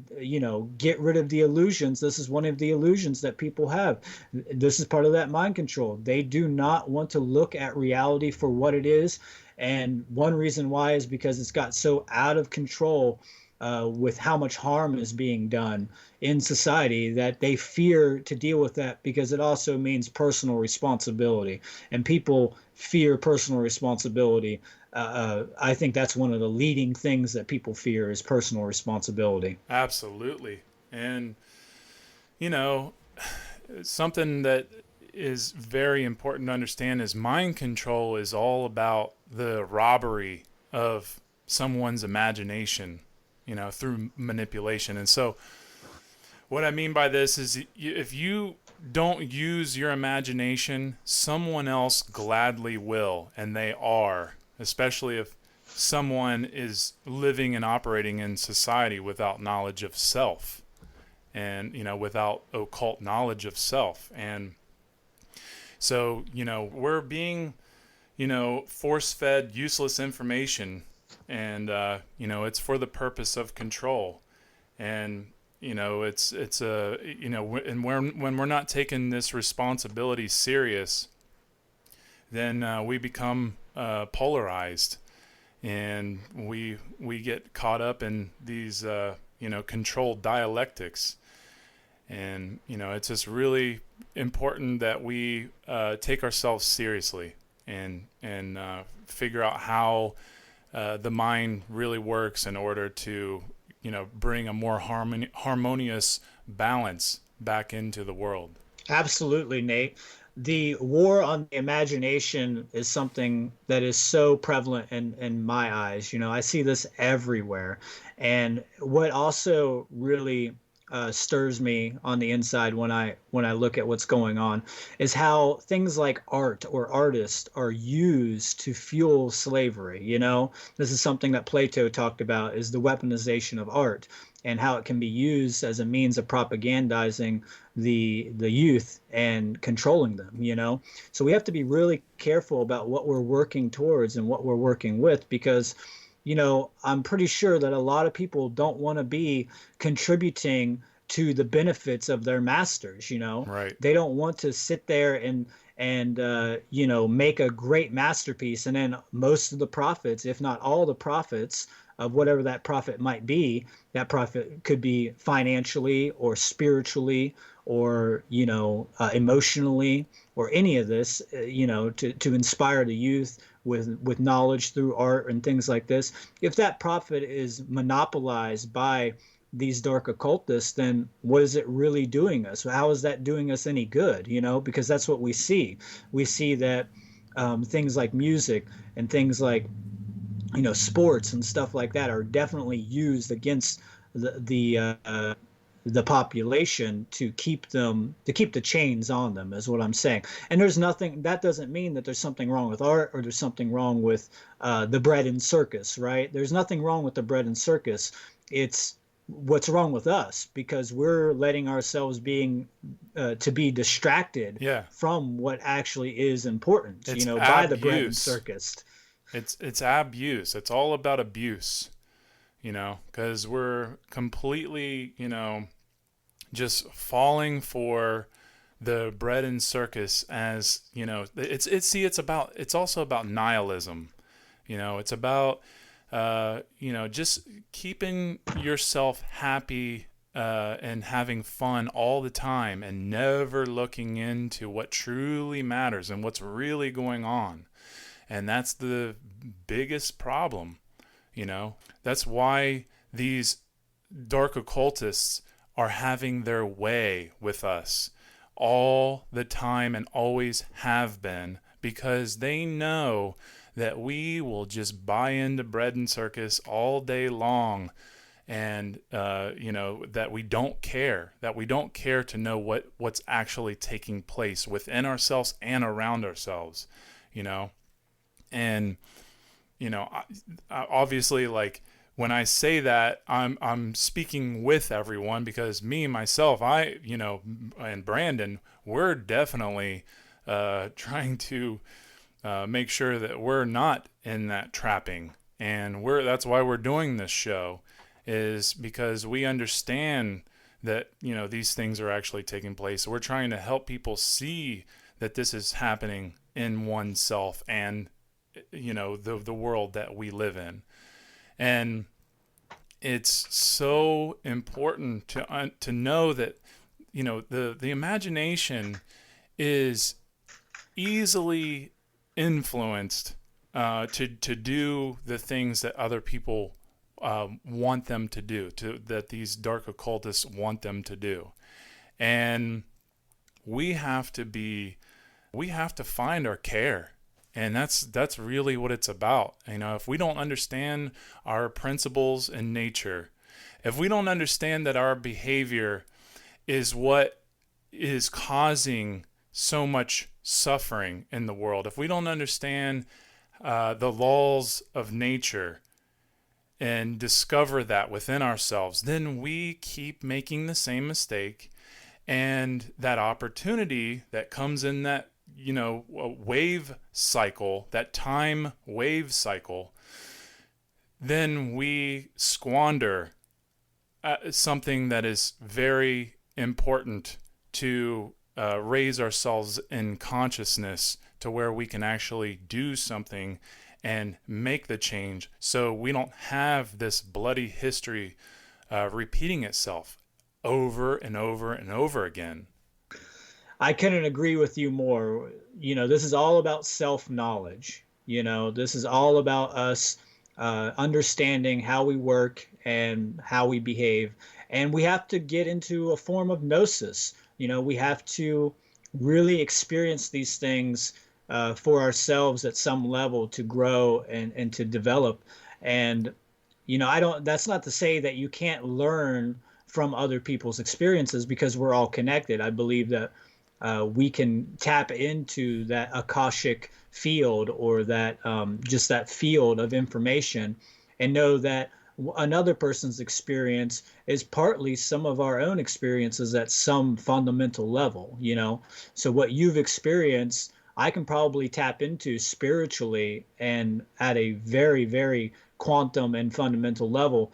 get rid of the illusions. This is one of the illusions that people have. This is part of that mind control. They do not want to look at reality for what it is. And one reason why is because it's got so out of control with how much harm is being done in society that they fear to deal with that, because it also means personal responsibility. And people fear personal responsibility. I think that's one of the leading things that people fear is personal responsibility. Absolutely. And, you know, something that is very important to understand is mind control is all about the robbery of someone's imagination, through manipulation. And so what I mean by this is if you don't use your imagination, someone else gladly will, and they are, especially if someone is living and operating in society without knowledge of self and, without occult knowledge of self. And so, we're being, force-fed useless information, and, it's for the purpose of control. And, it's a, and when we're not taking this responsibility serious, then we become polarized, and we get caught up in these, controlled dialectics. And, it's just really important that we take ourselves seriously and figure out how the mind really works in order to, bring a more harmonious balance back into the world. Absolutely, Nate. The war on the imagination is something that is so prevalent in my eyes. I see this everywhere. And what also really stirs me on the inside when I look at what's going on is how things like art or artists are used to fuel slavery. This is something that Plato talked about, is the weaponization of art and how it can be used as a means of propagandizing the youth and controlling them. So we have to be really careful about what we're working towards and what we're working with, because I'm pretty sure that a lot of people don't want to be contributing to the benefits of their masters. Right. They don't want to sit there and make a great masterpiece, and then most of the profits, if not all the profits of whatever that profit might be, that profit could be financially or spiritually or emotionally, or any of this, to inspire the youth with knowledge through art and things like this. If that profit is monopolized by these dark occultists, then what is it really doing us? How is that doing us any good? Because that's what we see. We see that things like music and things like sports and stuff like that are definitely used against the population to keep the chains on them, is what I'm saying. And that doesn't mean that there's something wrong with art or there's something wrong with the bread and circus, right? There's nothing wrong with the bread and circus. It's what's wrong with us, because we're letting ourselves to be distracted from what actually is important, by the bread and circus. It's abuse. It's all about abuse, because we're completely, just falling for the bread and circus as, it's also about nihilism. It's about, just keeping yourself happy and having fun all the time and never looking into what truly matters and what's really going on. And that's the biggest problem, That's why these dark occultists are having their way with us all the time and always have been, because they know that we will just buy into bread and circus all day long and that we don't care, to know what's actually taking place within ourselves and around ourselves, and obviously, like, when I say that, I'm speaking with everyone, because me, myself, and Brandon, we're definitely trying to make sure that we're not in that trapping. And that's why we're doing this show, is because we understand that, these things are actually taking place. So we're trying to help people see that this is happening in oneself and, the world that we live in. And it's so important to know that, the imagination is easily influenced to do the things that other people want them to do, that these dark occultists want them to do. And we have to find our care. And that's really what it's about. If we don't understand our principles in nature, if we don't understand that our behavior is what is causing so much suffering in the world, if we don't understand the laws of nature and discover that within ourselves, then we keep making the same mistake. And that opportunity that comes in that, a wave cycle, that time wave cycle, then we squander something that is very important to raise ourselves in consciousness to where we can actually do something and make the change, so we don't have this bloody history repeating itself over and over and over again. I couldn't agree with you more. This is all about self-knowledge. This is all about us understanding how we work and how we behave. And we have to get into a form of gnosis. We have to really experience these things for ourselves at some level to grow and to develop. And, that's not to say that you can't learn from other people's experiences, because we're all connected. I believe that we can tap into that Akashic field, or that just that field of information, and know that another person's experience is partly some of our own experiences at some fundamental level. So what you've experienced, I can probably tap into spiritually and at a very, very quantum and fundamental level,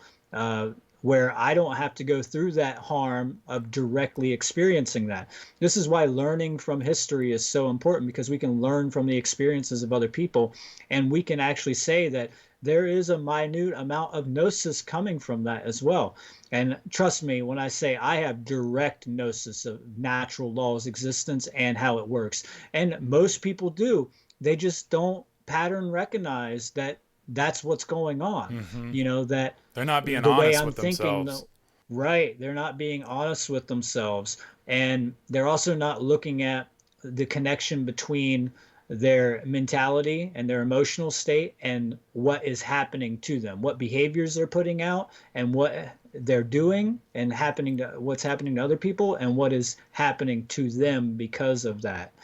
where I don't have to go through that harm of directly experiencing that. This is why learning from history is so important, because we can learn from the experiences of other people, and we can actually say that there is a minute amount of gnosis coming from that as well. And trust me when I say I have direct gnosis of natural laws, existence, and how it works. And most people do. They just don't pattern recognize that that's what's going on. Mm-hmm. That they're not being the way honest I'm with thinking, themselves. right? They're not being honest with themselves, and they're also not looking at the connection between their mentality and their emotional state and what is happening to them, what behaviors they're putting out, and what they're doing, and what's happening to other people, and what is happening to them because of that.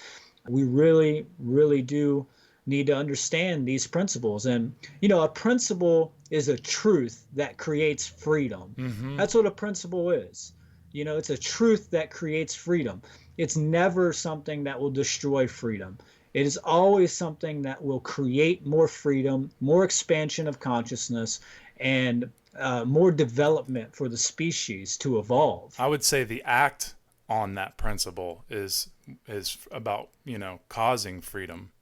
We really, really do need to understand these principles. And, a principle is a truth that creates freedom. Mm-hmm. That's what a principle is. It's a truth that creates freedom. It's never something that will destroy freedom. It is always something that will create more freedom, more expansion of consciousness, and more development for the species to evolve. I would say the act on that principle is about, causing freedom.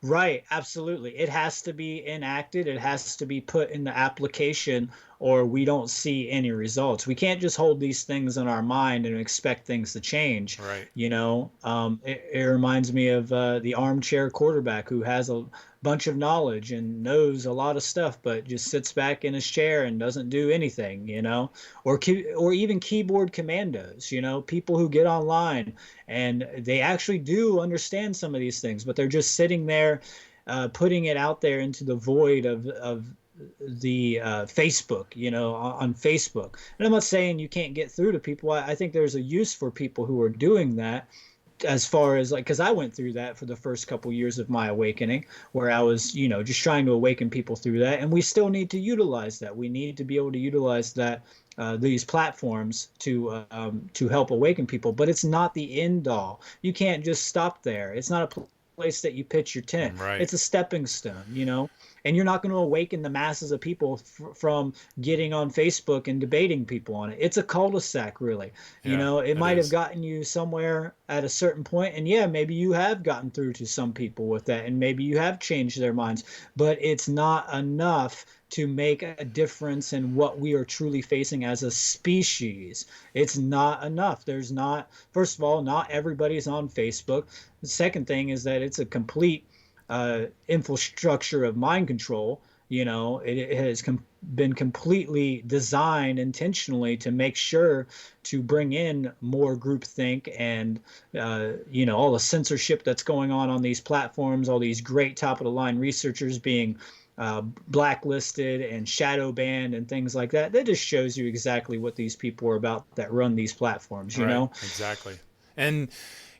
Right, absolutely. It has to be enacted. It has to be put in the application, or we don't see any results. We can't just hold these things in our mind and expect things to change. Right. It reminds me of the armchair quarterback who has a bunch of knowledge and knows a lot of stuff, but just sits back in his chair and doesn't do anything. Or even keyboard commandos. People who get online and they actually do understand some of these things, but they're just sitting there, putting it out there into the void of Facebook, on Facebook. And I'm not saying you can't get through to people. I think there's a use for people who are doing that, as far as like, because I went through that for the first couple years of my awakening, where I was, just trying to awaken people through that. And we still need to utilize that. We need to be able to utilize that, these platforms to help awaken people. But it's not the end all. You can't just stop there. It's not a place that you pitch your tent. Right. It's a stepping stone, and you're not going to awaken the masses of people from getting on Facebook and debating people on it. It's a cul-de-sac, really. Yeah, It it might have is. gotten you somewhere at a certain point, and yeah, maybe you have gotten through to some people with that, and maybe you have changed their minds, but it's not enough to make a difference in what we are truly facing as a species. It's not enough. There's not, first of all, not everybody's on Facebook. The second thing is that it's a complete infrastructure of mind control. It has been completely designed intentionally to make sure to bring in more groupthink and all the censorship that's going on these platforms, all these great top of the line researchers being blacklisted and shadow banned and things like that. That just shows you exactly what these people are about that run these platforms. Right, exactly. And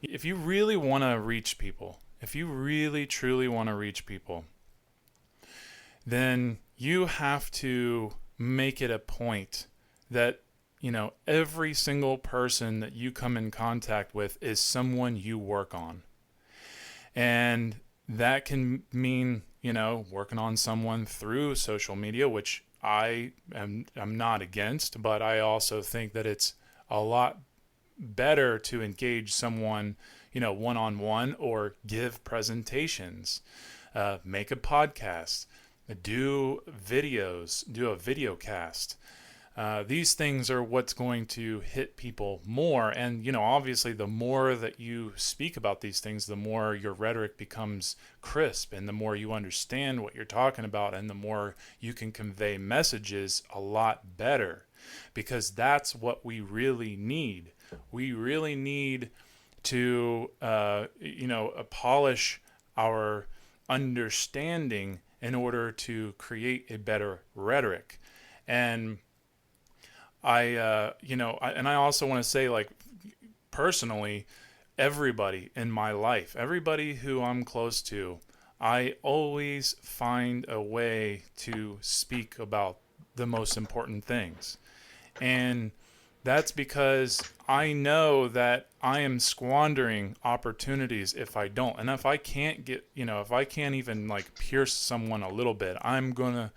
if you really want to reach people, if you really truly want to reach people, then you have to make it a point that, every single person that you come in contact with is someone you work on. And that can mean, working on someone through social media, which I'm not against, but I also think that it's a lot better to engage someone, one-on-one, or give presentations, make a podcast, do videos, do a video cast. These things are what's going to hit people more. And, obviously the more that you speak about these things, the more your rhetoric becomes crisp, and the more you understand what you're talking about, and the more you can convey messages a lot better, because that's what we really need. We really need to, polish our understanding in order to create a better rhetoric. And I also want to say, like, personally, everybody in my life, everybody who I'm close to, I always find a way to speak about the most important things. And that's because I know that I am squandering opportunities if I don't. And if I can't if I can't even like pierce someone a little bit, I'm going to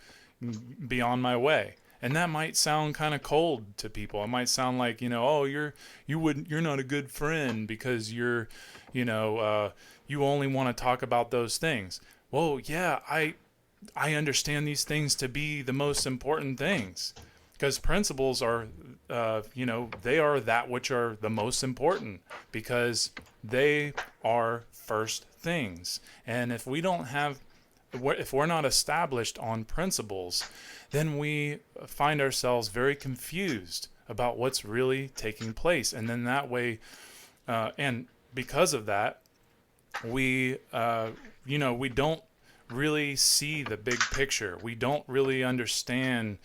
be on my way. And that might sound kind of cold to people. It might sound like, oh, you're not a good friend because you only want to talk about those things. Well, yeah, I understand these things to be the most important things, because principles are, they are that which are the most important, because they are first things. And if we're not established on principles, then we find ourselves very confused about what's really taking place. And then that way, and because of that, we don't really see the big picture. We don't really understand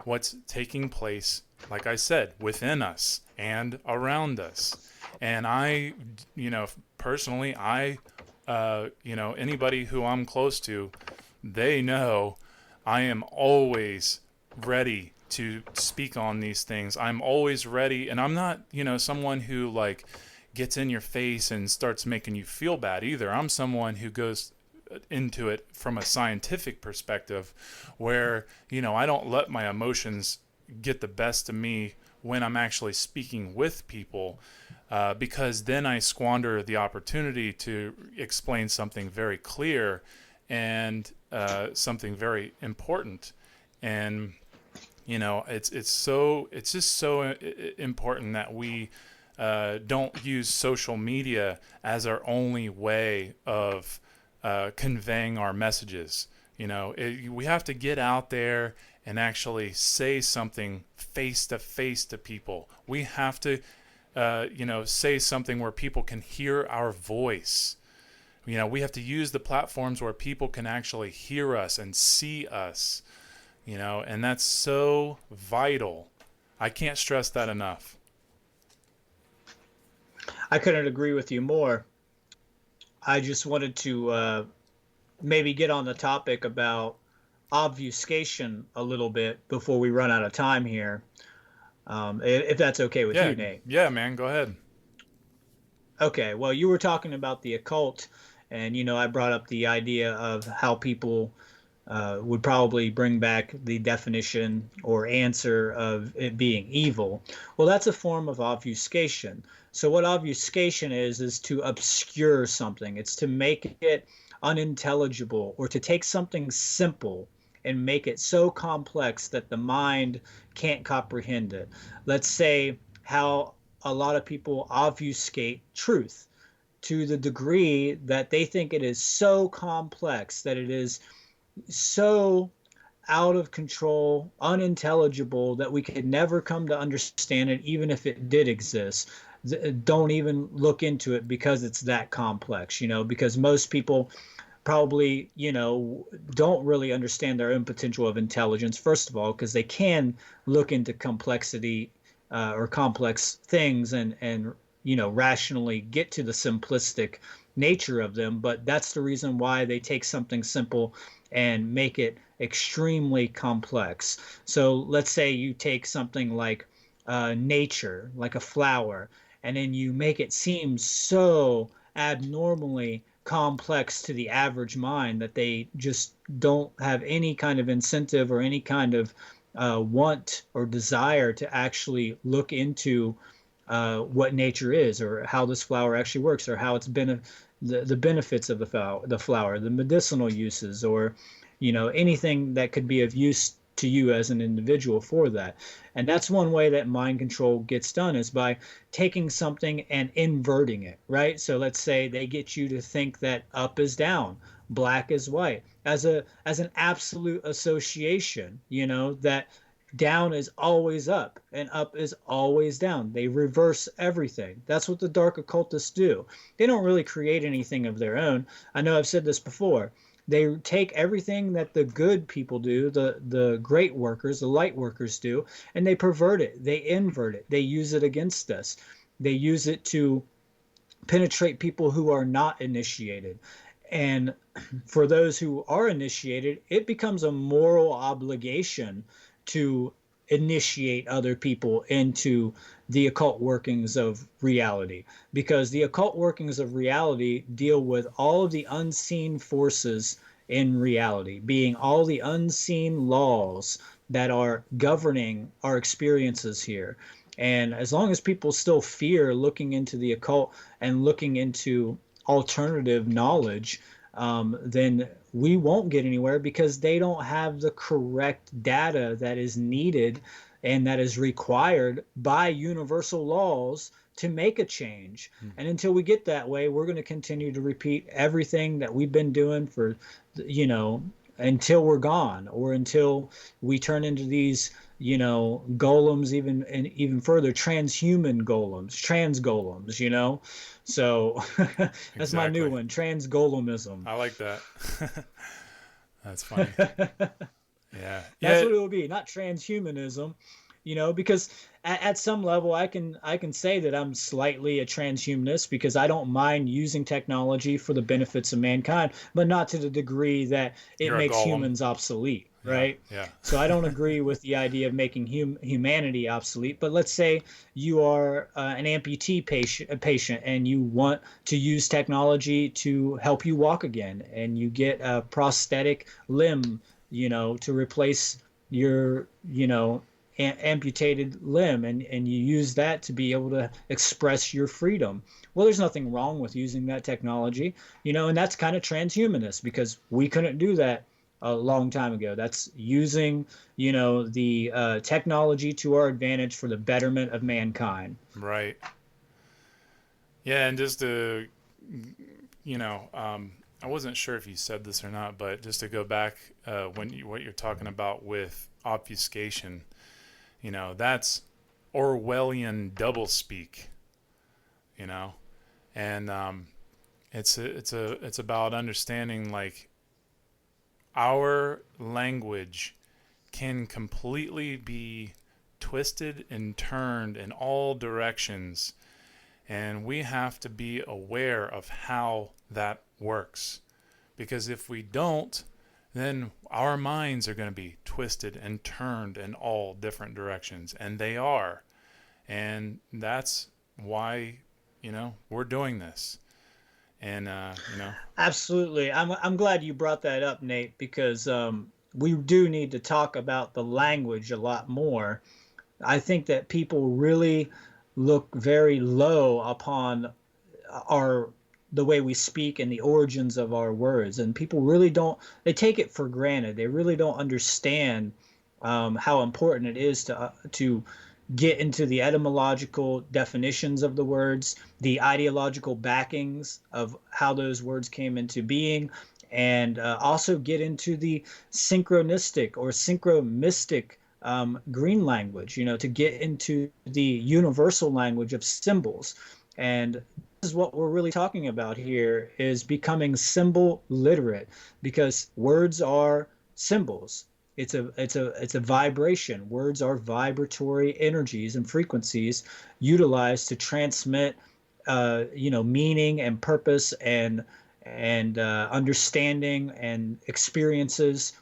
what's taking place, like I said, within us and around us. And personally, anybody who I'm close to, they know I am always ready to speak on these things. I'm always ready, and I'm not, someone who like gets in your face and starts making you feel bad either. I'm someone who goes into it from a scientific perspective, where, I don't let my emotions get the best of me when I'm actually speaking with people, because then I squander the opportunity to explain something very clear and something very important. And it's just so important that we don't use social media as our only way of conveying our messages. We have to get out there and actually say something face to face to people. We have to say something where people can hear our voice. We have to use the platforms where people can actually hear us and see us. and that's so vital. I can't stress that enough. I couldn't agree with you more. I just wanted to maybe get on the topic about obfuscation a little bit before we run out of time here, if that's okay with Yeah, you, Nate. yeah, man, go ahead. Okay, well, you were talking about the occult, and I brought up the idea of how people would probably bring back the definition or answer of it being evil. Well, that's a form of obfuscation. So, what obfuscation is to obscure something, it's to make it unintelligible or to take something simple and make it so complex that the mind can't comprehend it. Let's say how a lot of people obfuscate truth to the degree that they think it is so complex, that it is so out of control, unintelligible, that we could never come to understand it, even if it did exist. Don't even look into it because it's that complex, because most people probably, don't really understand their own potential of intelligence, first of all, because they can look into complexity or complex things and rationally get to the simplistic nature of them. But that's the reason why they take something simple and make it extremely complex. So let's say you take something like nature, like a flower, and then you make it seem so abnormally complex to the average mind that they just don't have any kind of incentive or any kind of want or desire to actually look into what nature is, or how this flower actually works, or how it's been the benefits of the flower, the medicinal uses, or anything that could be of use to you as an individual for that. And that's one way that mind control gets done, is by taking something and inverting it, right? So let's say they get you to think that up is down, black is white, as an absolute association, that down is always up and up is always down. They reverse everything. That's what the dark occultists do. They don't really create anything of their own. I know I've said this before. They take everything that the good people do, the great workers, the light workers do, and they pervert it. They invert it. They use it against us. They use it to penetrate people who are not initiated. And for those who are initiated, it becomes a moral obligation to initiate other into the occult workings of reality, because the occult workings of reality deal with all of the unseen forces in reality, being all the unseen laws that are governing our experiences here. And as long as people still fear looking into the occult and looking into alternative knowledge, then we won't get anywhere, because they don't have the correct data that is needed and that is required by universal laws to make a change. And until we get that way, we're going to continue to repeat everything that we've been doing for, until we're gone, or until we turn into these, golems, even further, transhuman golems, trans golems. So that's my new one, trans golemism. I like that. That's funny. Yeah. That's what it will be, not transhumanism, because at some level I can say that I'm slightly a transhumanist, because I don't mind using technology for the benefits of mankind, but not to the degree that it makes humans obsolete, right? Yeah. So I don't agree with the idea of making humanity obsolete. But let's say you are an amputee patient and you want to use technology to help you walk again, and you get a prosthetic limb, to replace your, amputated limb, and you use that to be able to express your freedom. Well, there's nothing wrong with using that technology, and that's kind of transhumanist, because we couldn't do that a long time ago. That's using, the technology to our advantage for the betterment of mankind. Right. Yeah, and just to, I wasn't sure if you said this or not, but just to go back, what you're talking about with obfuscation, that's Orwellian doublespeak, and it's about understanding, like, our language can completely be twisted and turned in all directions. And we have to be aware of how that works. Because if we don't, then our minds are going to be twisted and turned in all different directions. And they are. And that's why, we're doing this. And, Absolutely. I'm glad you brought that up, Nate, because we do need to talk about the language a lot more. I think that people really look very low upon our the way we speak and the origins of our words, and people really don't. They take it for granted. They really don't understand how important it is to get into the etymological definitions of the words, the ideological backings of how those words came into being, and also get into the synchronistic or synchromystic green language, to get into the universal language of symbols. And this is what we're really talking about here, is becoming symbol literate, because words are symbols. It's a vibration. Words are vibratory energies and frequencies utilized to transmit meaning and purpose and understanding and experiences,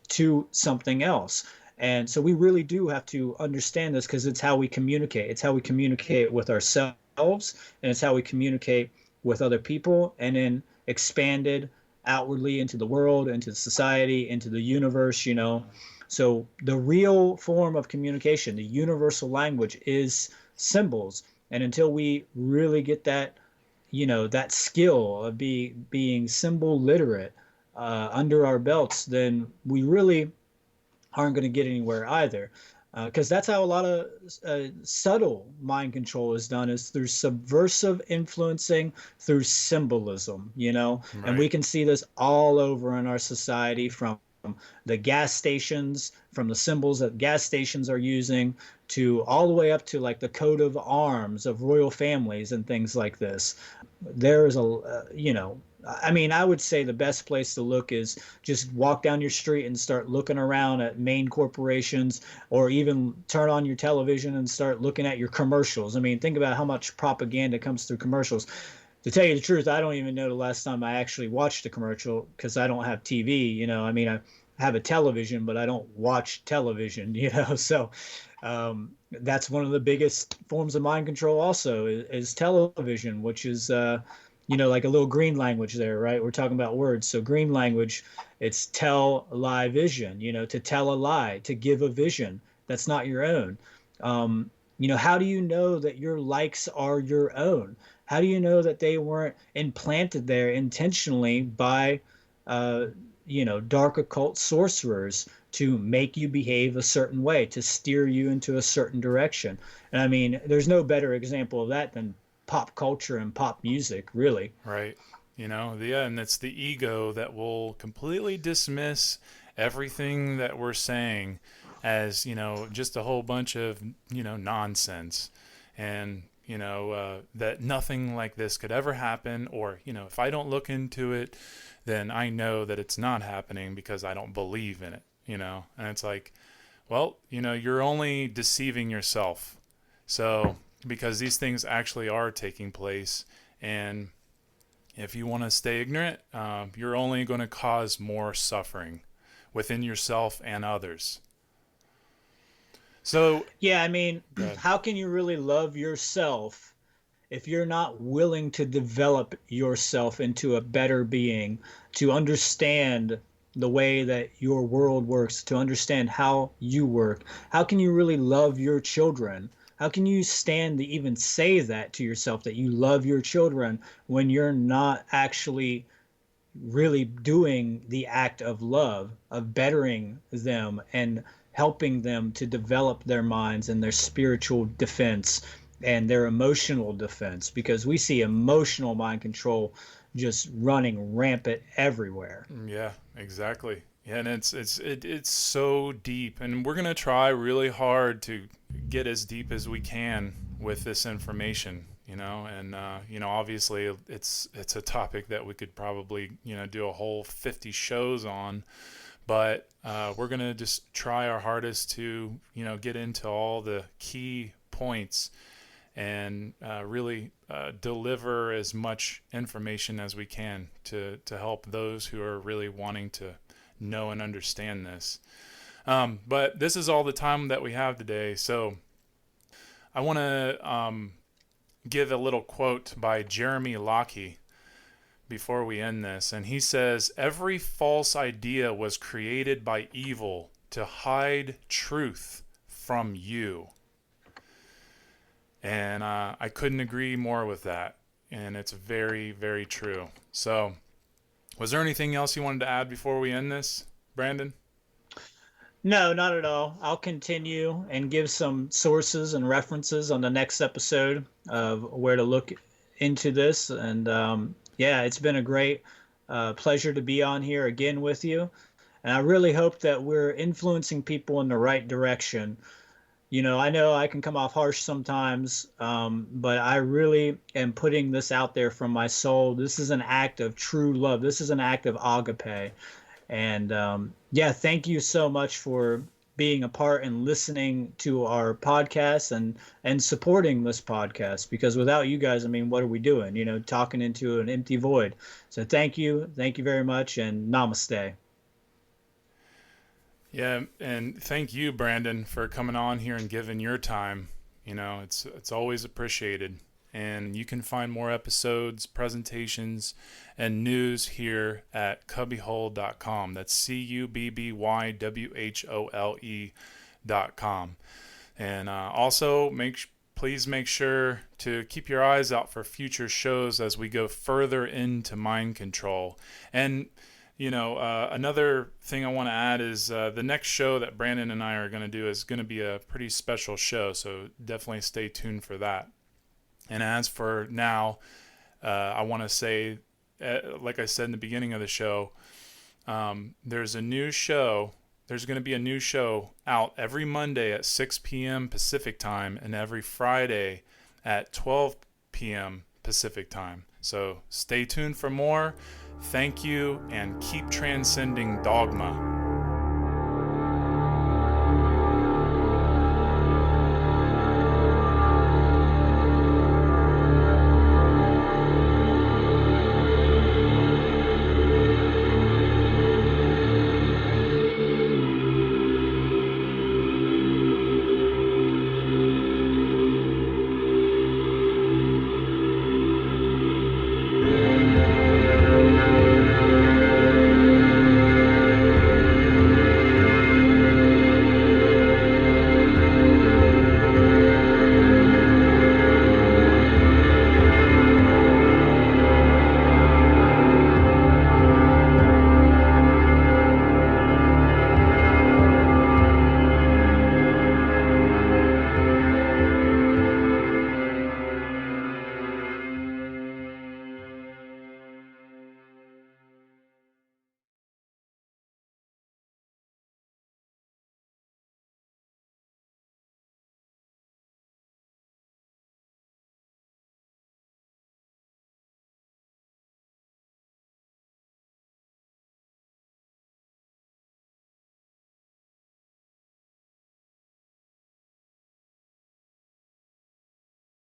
to something else. And so we really do have to understand this, because it's how we communicate. It's how we communicate with ourselves, and it's how we communicate with other people, and then expanded outwardly into the world, into society, into the universe. So the real form of communication, the universal language, is symbols. And until we really get that, that skill of being symbol literate under our belts, then we really aren't going to get anywhere either. Because that's how a lot of subtle mind control is done, is through subversive influencing, through symbolism, right. And we can see this all over in our society, from the gas stations, from the symbols that gas stations are using, to all the way up to like the coat of arms of royal families and things like this. There is I would say the best place to look is just walk down your street and start looking around at main corporations, or even turn on your television and start looking at your commercials. Think about how much propaganda comes through commercials. To tell you the truth, I don't even know the last time I actually watched a commercial, because I don't have TV. I have a television, but I don't watch television, So that's one of the biggest forms of mind control also, is television, which is like a little green language there, right? We're talking about words. So green language, it's tell, lie, vision, to tell a lie, to give a vision that's not your own. How do you know that your likes are your own? How do you know that they weren't implanted there intentionally by, dark occult sorcerers to make you behave a certain way, to steer you into a certain direction? And there's no better example of that than pop culture and pop music, really. Right. And it's the ego that will completely dismiss everything that we're saying as, just a whole bunch of, nonsense. And, that nothing like this could ever happen. Or, if I don't look into it, then I know that it's not happening because I don't believe in it, And it's like, well, you're only deceiving yourself. So, because these things actually are taking place, and if you want to stay ignorant, you're only going to cause more suffering within yourself and others. So yeah, how can you really love yourself if you're not willing to develop yourself into a better being, to understand the way that your world works, to understand how you work? How can you really love your children? How can you stand to even say that to yourself, that you love your children, when you're not actually really doing the act of love, of bettering them and helping them to develop their minds and their spiritual defense and their emotional defense? Because we see emotional mind control just running rampant everywhere. Yeah, exactly. Yeah, and it's so deep, and we're gonna try really hard to get as deep as we can with this information, and obviously it's a topic that we could probably do a whole 50 shows on, But we're going to just try our hardest to, get into all the key points and really deliver as much information as we can to help those who are really wanting to know and understand this. But this is all the time that we have today. So I want to give a little quote by Jeremy Locke before we end this. And he says, "Every false idea was created by evil to hide truth from you." And I couldn't agree more with that. And it's very, very true. So was there anything else you wanted to add before we end this, Brandon? No, not at all. I'll continue and give some sources and references on the next episode of where to look into this. And yeah, it's been a great pleasure to be on here again with you. And I really hope that we're influencing people in the right direction. I know I can come off harsh sometimes, but I really am putting this out there from my soul. This is an act of true love. This is an act of agape. And yeah, thank you so much for being a part and listening to our podcast and supporting this podcast, because without you guys, I mean, what are we doing? Talking into an empty void. So thank you very much, and namaste. Yeah, and thank you, Brandon, for coming on here and giving your time. It's always appreciated. And you can find more episodes, presentations, and news here at cubbywhole.com. That's cubbywhole.com. And also, please make sure to keep your eyes out for future shows as we go further into mind control. And another thing I want to add is the next show that Brandon and I are going to do is going to be a pretty special show, so definitely stay tuned for that. And as for now, I want to say, like I said in the beginning of the show, there's a new show. There's going to be a new show out every Monday at 6 p.m. Pacific time and every Friday at 12 p.m. Pacific time. So stay tuned for more. Thank you, and keep transcending dogma.